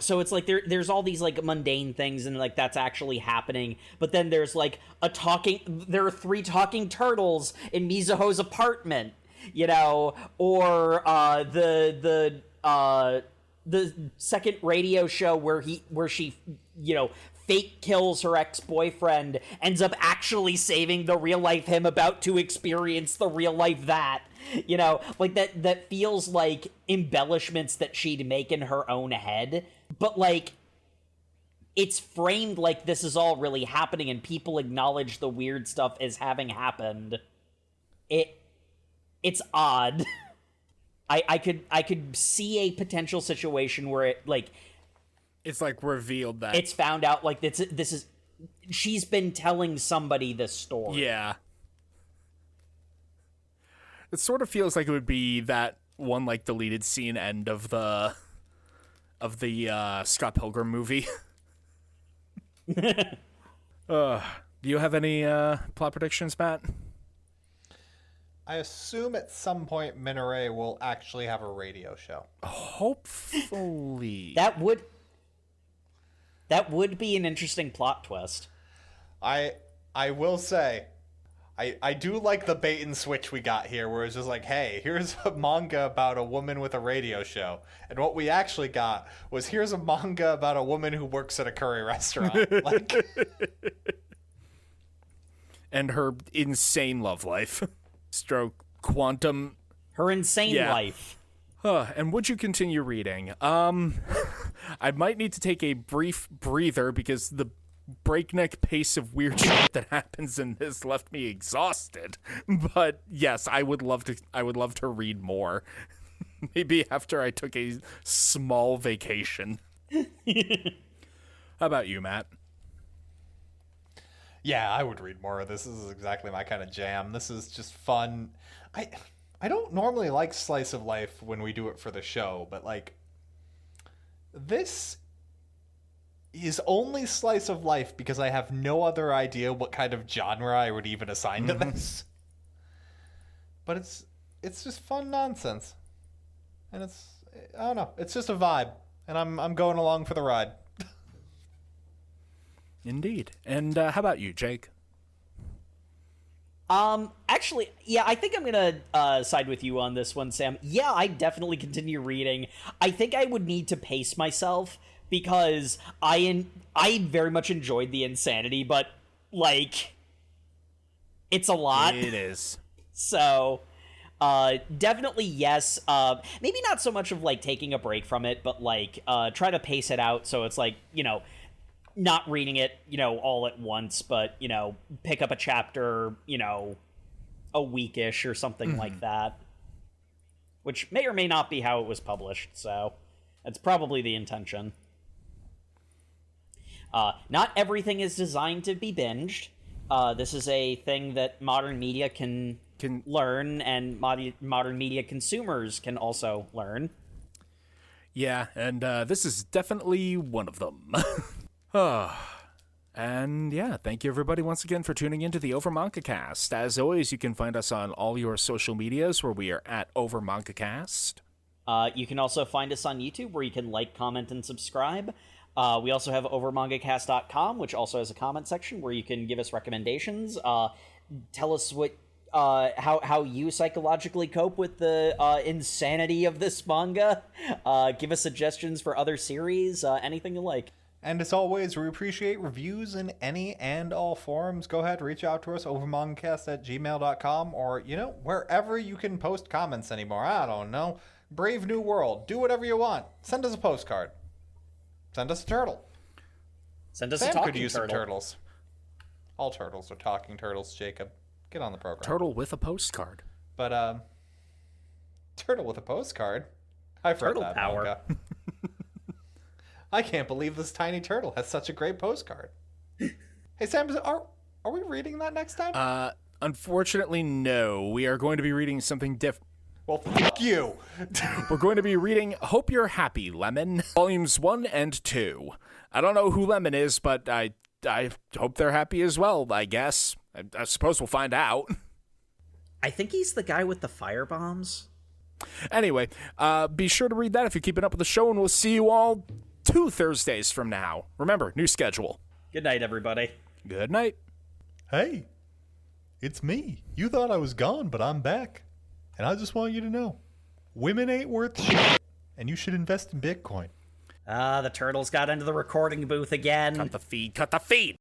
So it's like there's all these like mundane things and like that's actually happening, but then there's like there are 3 talking turtles in Mizuho's apartment, or the second radio show where she fake kills her ex-boyfriend, ends up actually saving the real life him about to experience the real life that. Like that feels like embellishments that she'd make in her own head, but like it's framed like this is all really happening and people acknowledge the weird stuff as having happened. It's odd. I could see a potential situation where it's like revealed that it's found out like this is she's been telling somebody this story. Yeah. It sort of feels like it would be that one like deleted scene end of the Scott Pilgrim movie. Do you have any plot predictions, Matt? I assume at some point Minare will actually have a radio show. Hopefully. That would be an interesting plot twist. I will say, I do like the bait and switch we got here, where it's just like, hey, here's a manga about a woman with a radio show. And what we actually got was, here's a manga about a woman who works at a curry restaurant. Like, and her insane love life. Stroke quantum. Her insane Yeah. life. And would you continue reading? I might need to take a brief breather because the breakneck pace of weird shit that happens in this left me exhausted. But yes, I would love to read more. Maybe after I took a small vacation. How about you, Matt? yeah, I would read more of this. This is exactly my kind of jam. This is just fun. I don't normally like slice of life when we do it for the show, but like, this is only slice of life because I have no other idea what kind of genre I would even assign to this. But it's just fun nonsense. And I don't know, it's just a vibe, and I'm going along for the ride. Indeed. And how about you, Jake? Actually, yeah, I think I'm gonna side with you on this one, Sam. Yeah, I definitely continue reading. I think I would need to pace myself because I very much enjoyed the insanity, but like, it's a lot. It is. So, definitely yes. Maybe not so much of like taking a break from it, but like try to pace it out so it's like, not reading it, all at once, but, pick up a chapter, a weekish or something like that. Which may or may not be how it was published, so that's probably the intention. Not everything is designed to be binged. This is a thing that modern media can learn, and modern media consumers can also learn. Yeah, and this is definitely one of them. And yeah, thank you everybody once again for tuning into the Over Manga Cast. As always, you can find us on all your social medias where we are at Over Manga Cast. You can also find us on YouTube where you can like, comment, and subscribe. We also have overmangacast.com, which also has a comment section where you can give us recommendations. Tell us what how you psychologically cope with the insanity of this manga. Give us suggestions for other series, anything you like. And as always, we appreciate reviews in any and all forms. Go ahead, reach out to us, overmangacast@gmail.com, or, wherever you can post comments anymore. I don't know. Brave New World. Do whatever you want. Send us a postcard. Send us a turtle. Send us Sam a talking could use turtle. some turtles. All turtles are talking turtles, Jacob. Get on the program. Turtle with a postcard. But, turtle with a postcard? I've read Turtle that power. manga. I can't believe this tiny turtle has such a great postcard. Hey, Sam, are we reading that next time? Unfortunately, no. We are going to be reading something different. Well, fuck you. We're going to be reading Hope You're Happy, Lemon, Volumes 1 and 2. I don't know who Lemon is, but I hope they're happy as well, I guess. I suppose we'll find out. I think he's the guy with the fire bombs. Anyway, be sure to read that if you're keeping up with the show, and we'll see you all 2 Thursdays from now. Remember, new schedule. Good night, everybody. Good night. Hey, it's me. You thought I was gone, but I'm back. And I just want you to know, women ain't worth shit, and you should invest in Bitcoin. The turtles got into the recording booth again. Cut the feed. Cut the feed.